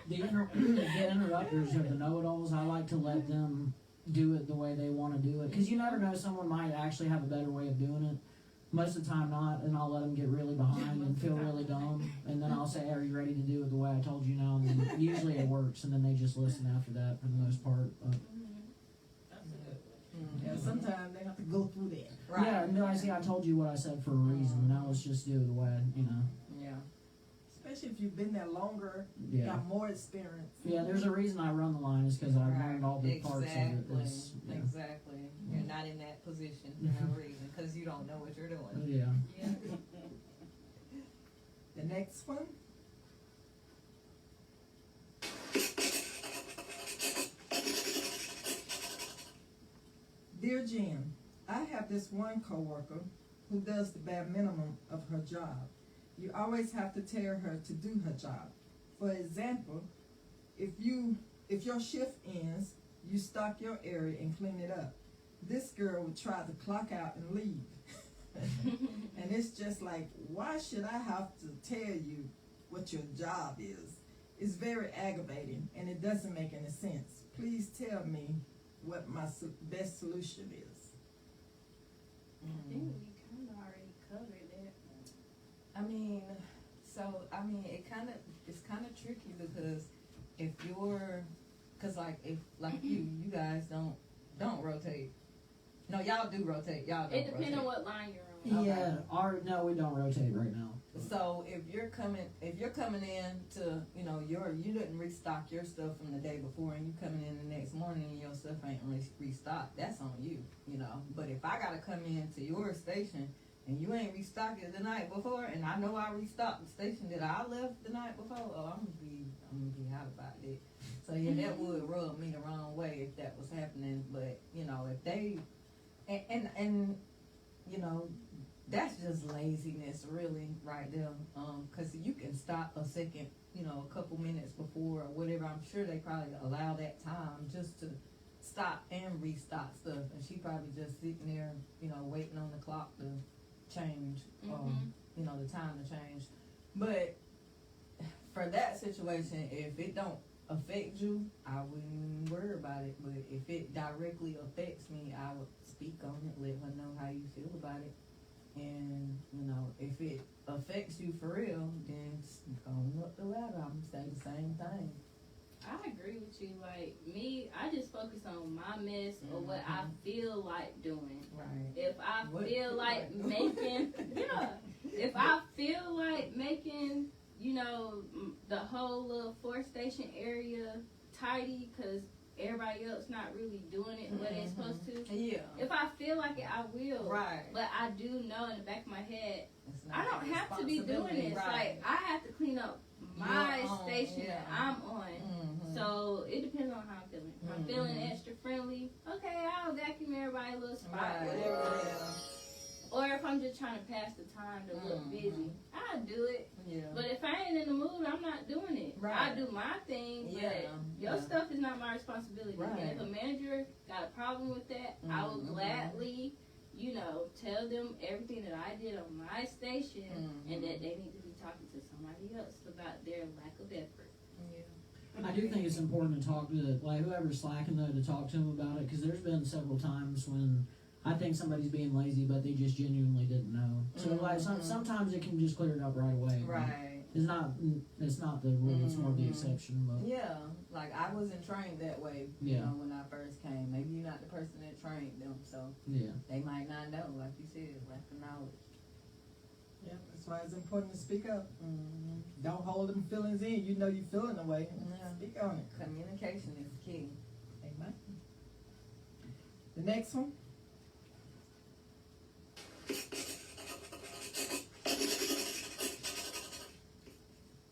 the interrupters or the know-it-alls, I like to let them do it the way they want to do it, because you never know, someone might actually have a better way of doing it. Most of the time not, and I'll let them get really behind and feel really dumb, and then I'll say, are you ready to do it the way I told you now? And then usually it works, and then they just listen after that for the most part. But, Yeah, sometimes they have to go through that. Right. yeah, and then I see I told you what I said for a reason, now let's just do it the way, Yeah. Especially if you've been there longer, yeah. got more experience. Yeah, there's a reason I run the line, is because I've Right. learned all the parts of it. Exactly. It's, yeah. Exactly. You're not in that position for no reason because you don't know what you're doing. Yeah. The next one. Dear Jen, I have this one coworker who does the bare minimum of her job. You always have to tell her to do her job. For example, if your shift ends, you stock your area and clean it up. This girl would try to clock out and leave. And it's just like, why should I have to tell you what your job is? It's very aggravating and it doesn't make any sense. Please tell me what my best solution is. I think we kind of already covered that. It's kind of tricky because you guys don't rotate. No, y'all do rotate. Y'all don't It depends rotate. on what line you're on. Yeah, no, we don't rotate right now. So if you're coming in to, you didn't restock your stuff from the day before and you coming in the next morning and your stuff ain't restocked, that's on you, But if I gotta come in to your station and you ain't restocked it the night before and I know I restocked the station that I left the night before, I'm gonna be hot about it. So yeah, that would rub me the wrong way if that was happening. But, if they, and that's just laziness, really, right there. Cause you can stop a second, a couple minutes before or whatever. I'm sure they probably allow that time just to stop and restock stuff. And she probably just sitting there, waiting on the clock to change, the time to change. But for that situation, if it don't affect you, I wouldn't worry about it. But if it directly affects me, I would speak on it, let her know how you feel about it. And, if it affects you for real, then going up the ladder, I'm gonna say the same thing. I agree with you. Like me, I just focus on my mess or what I feel like doing. Right. If I feel like making, if I feel like making, the whole little 4-station area tidy, cause everybody else not really doing it what they're supposed to. Yeah. If I feel like it, I will. Right. But I do know in the back of my head, It's not I don't your have to be doing responsibility. this. Right. Like I have to clean up my Your own, station yeah. that I'm on. So it depends on how I'm feeling. If I'm feeling extra friendly, okay, I'll vacuum everybody's little spot, Right. whatever it is. Yeah. Or if I'm just trying to pass the time to look busy, I do it. Yeah. But if I ain't in the mood, I'm not doing it. Right. I do my thing, but Yeah. your stuff is not my responsibility. Right. And if a manager got a problem with that, I will gladly, tell them everything that I did on my station and that they need to be talking to somebody else about their lack of effort. I do think it's important to talk to, whoever's slacking though, to talk to them about it, because there's been several times when I think somebody's being lazy, but they just genuinely didn't know. So sometimes it can just clear it up right away. Right. It's not the rule, it's more the exception. But Yeah, like I wasn't trained that way, when I first came. Maybe you're not the person that trained them, so yeah. they might not know, like you said, lack of knowledge. Yeah, that's why it's important to speak up. Don't hold them feelings in. You know you're feeling the way. Yeah. Speak on it. Communication is key. They The next one.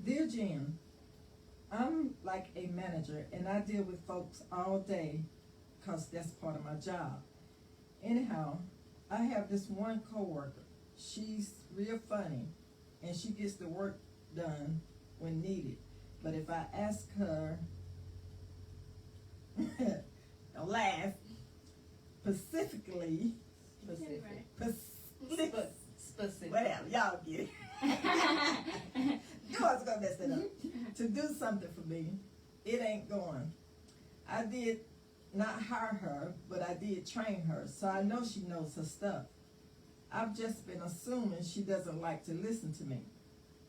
Dear Jen, I'm like a manager and I deal with folks all day because that's part of my job. Anyhow, I have this one coworker. She's real funny and she gets the work done when needed. But if I ask her, don't laugh, specific, whatever, y'all get it. You always gonna mess it up. To do something for me, it ain't going. I did not hire her, but I did train her, so I know she knows her stuff. I've just been assuming she doesn't like to listen to me.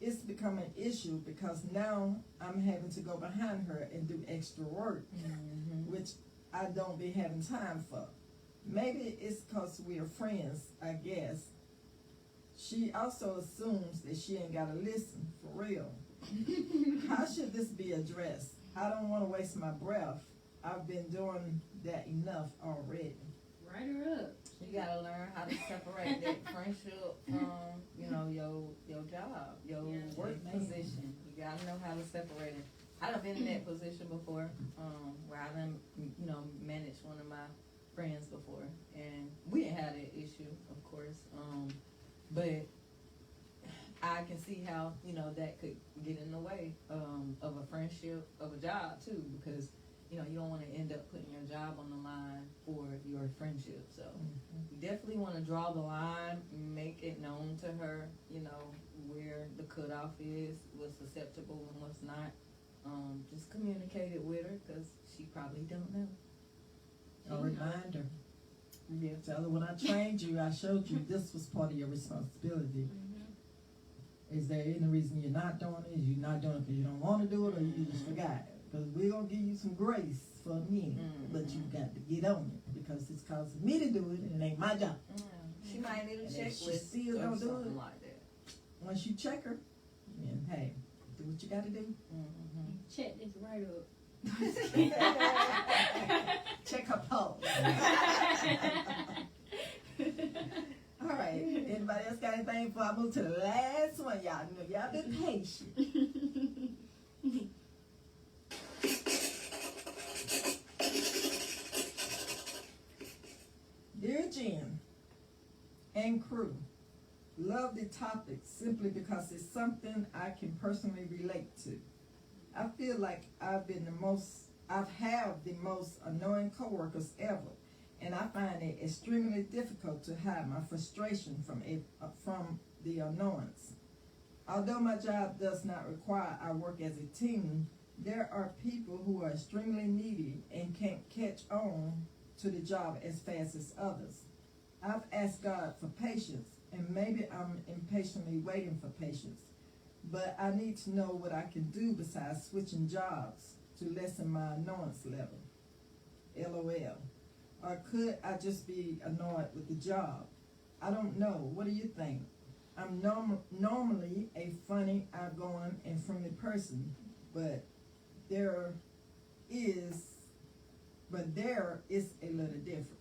It's become an issue because now I'm having to go behind her and do extra work, which I don't be having time for. Maybe it's because we're friends, I guess. She also assumes that she ain't gotta listen, for real. How should this be addressed? I don't want to waste my breath. I've been doing that enough already. Write her up. You gotta learn how to separate that friendship from, you know, your job, your work position. You gotta know how to separate it. I've been in that position before, where I done, you know, managed one of my friends before, and we didn't have that issue, of course, but I can see how, you know, that could get in the way of a friendship, of a job too, because, you know, you don't want to end up putting your job on the line for your friendship. So you definitely want to draw the line, make it known to her, you know, where the cutoff is, what's acceptable and what's not. Just communicate it with her, because she probably don't know. A reminder. Yeah, tell her when I trained you, I showed you this was part of your responsibility. Is there any reason you're not doing it? Is you not doing it because you don't want to do it, or you just forgot? Because we're going to give you some grace for a minute, but you got to get on it because it's causing me to do it and it ain't my job. She might need a And if she checklist still or don't do something it, like that. once you check her, then hey, do what you got to do. Check this right up. Check her pulse. All right. Anybody else got anything before I move to the last one? Y'all been patient. Dear Jen and crew, love the topic simply because it's something I can personally relate to. I feel like I've had the most annoying coworkers ever, and I find it extremely difficult to hide my frustration from the annoyance. Although my job does not require I work as a team, there are people who are extremely needy and can't catch on to the job as fast as others. I've asked God for patience, and maybe I'm impatiently waiting for patience, but I need to know what I can do besides switching jobs to lessen my annoyance level. LOL. Or could I just be annoyed with the job? I don't know. What do you think? I'm normally a funny, outgoing, and friendly person, but there is a little different.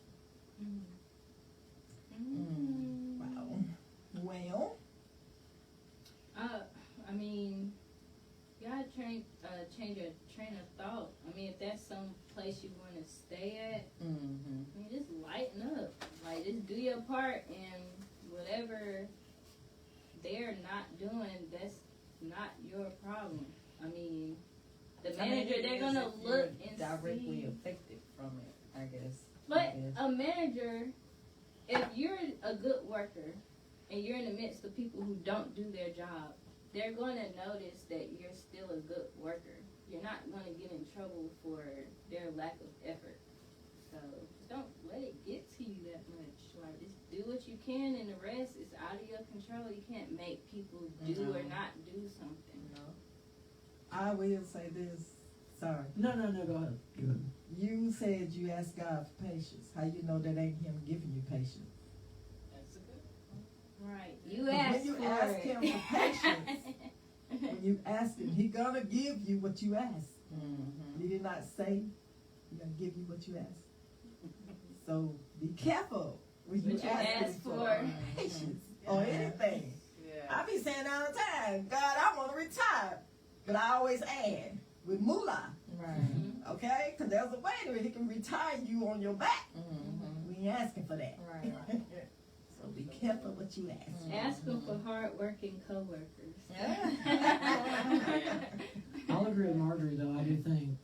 Wow. Well, I mean, you gotta change your train of thought. I mean, if that's some place you want to stay at, I mean, just lighten up. Like, just do your part, and whatever they're not doing, that's not your problem. I mean, the manager, they're gonna look and directly see. affected from it, I guess. But a manager, if you're a good worker and you're in the midst of people who don't do their job, they're going to notice that you're still a good worker. You're not going to get in trouble for their lack of effort. So just don't let it get to you that much. Like, just do what you can, and the rest is out of your control. You can't make people do or not do something. I will say this. Sorry. No, go ahead. You said you asked God for patience. How you know that ain't Him giving you patience? That's a good one. Right. You asked When you for ask it. Him for patience, when you ask Him, He gonna give you what you ask. He did not say He gonna give you what you ask. So be careful when you What you ask ask for for. patience or anything. Yeah. I be saying all the time, God, I want to retire. But I always add, with moolah, Right. okay? Because there's a way that he can retire you on your back. Mm-hmm. We ain't asking for that. Right. So be careful what you ask. Asking for hard-working coworkers. I'll agree with Marjorie though. I do think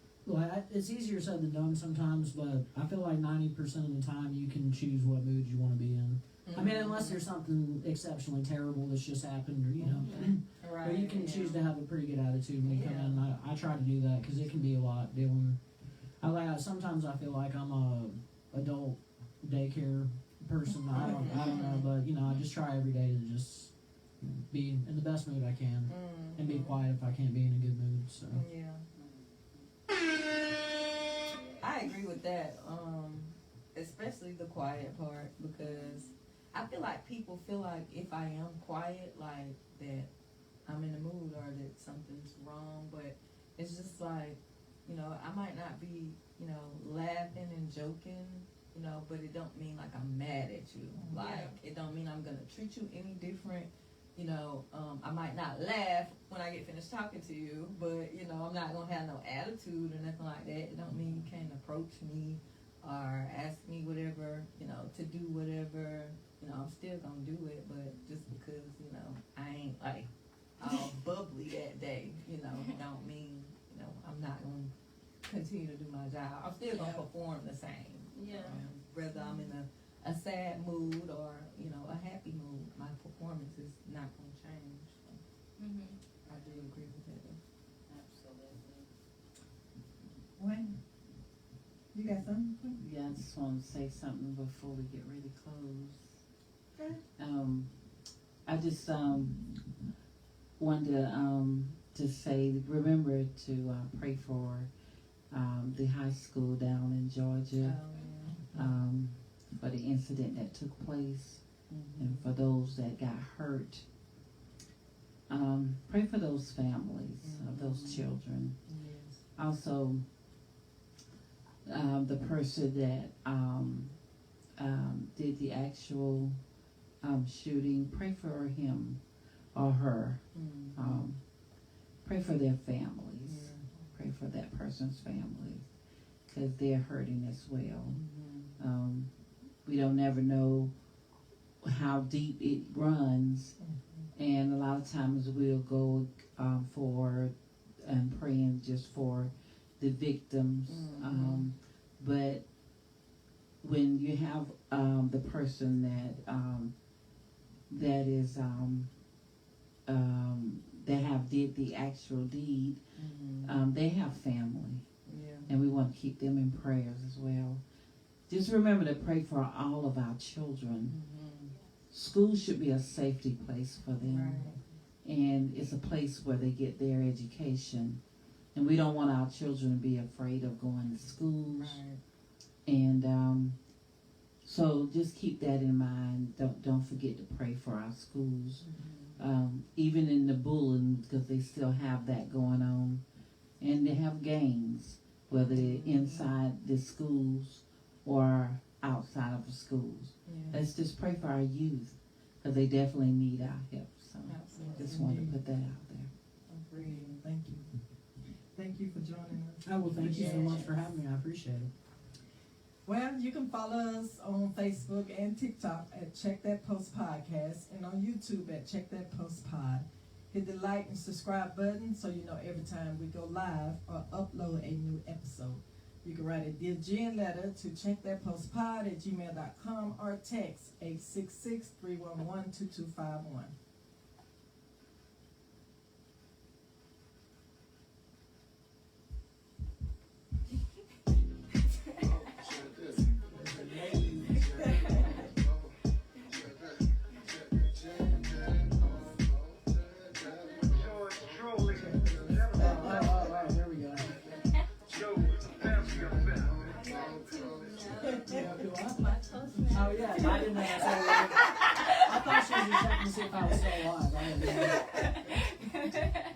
it's easier said than done sometimes, but I feel like 90% of the time you can choose what mood you want to be in. I mean, unless there's something exceptionally terrible that's just happened, or you know, Right. but you can choose to have a pretty good attitude when you come in. I try to do that because it can be a lot dealing. Sometimes I feel like I'm a adult daycare person. I don't know, but you know, I just try every day to just be in the best mood I can and be quiet if I can't be in a good mood. So. Yeah. I agree with that, especially the quiet part, because I feel like people feel like if I am quiet, like that I'm in the mood or that something's wrong, but it's just like, you know, I might not be, you know, laughing and joking, you know, but it don't mean like I'm mad at you. Like, it don't mean I'm gonna treat you any different. You know, I might not laugh when I get finished talking to you, but, you know, I'm not going to have no attitude or nothing like that. It don't mean you can't approach me or ask me whatever, you know, to do whatever. You know, I'm still going to do it, but just because, you know, I ain't, like, all bubbly that day, you know, don't mean, you know, I'm not going to continue to do my job. I'm still going to perform the same. Yeah. Whether I'm in a sad mood or, you know, a happy mood, my performance is not going to change. So I do agree with that. Absolutely. Wayne, you got something? Yeah, I just want to say something before we get ready to close. Okay. I just wanted to say, remember to pray for the high school down in Georgia, for the incident that took place, and for those that got hurt. Pray for those families of those children. Yes. Also, the person that did the actual shooting, pray for him or her. Pray for their families. Pray for that person's family, because they're hurting as well. We don't never know how deep it runs, and a lot of times we'll go for and praying just for the victims. But when you have the person that is that have did the actual deed, they have family, and we want to keep them in prayers as well. Just remember to pray for all of our children. School should be a safety place for them, and it's a place where they get their education. And we don't want our children to be afraid of going to schools. And so just keep that in mind. Don't forget to pray for our schools, even in the bullying, because they still have that going on, and they have games, whether they're inside the schools or outside of the schools. Let's just pray for our youth, because they definitely need our help. So just wanted to put that out there. Agreed. Thank you. Thank you for joining us. Oh, well, thank you so much for having me. I appreciate it. Well, you can follow us on Facebook and TikTok at Check That Post Podcast, and on YouTube at Check That Post Pod. Hit the like and subscribe button so you know every time we go live or upload a new episode. You can write a Dear Jen letter to checkthatpostpod@gmail.com or text 866-311-2251. Oh yeah, I didn't know that. I thought she was just checking to see if I was still alive. I didn't know.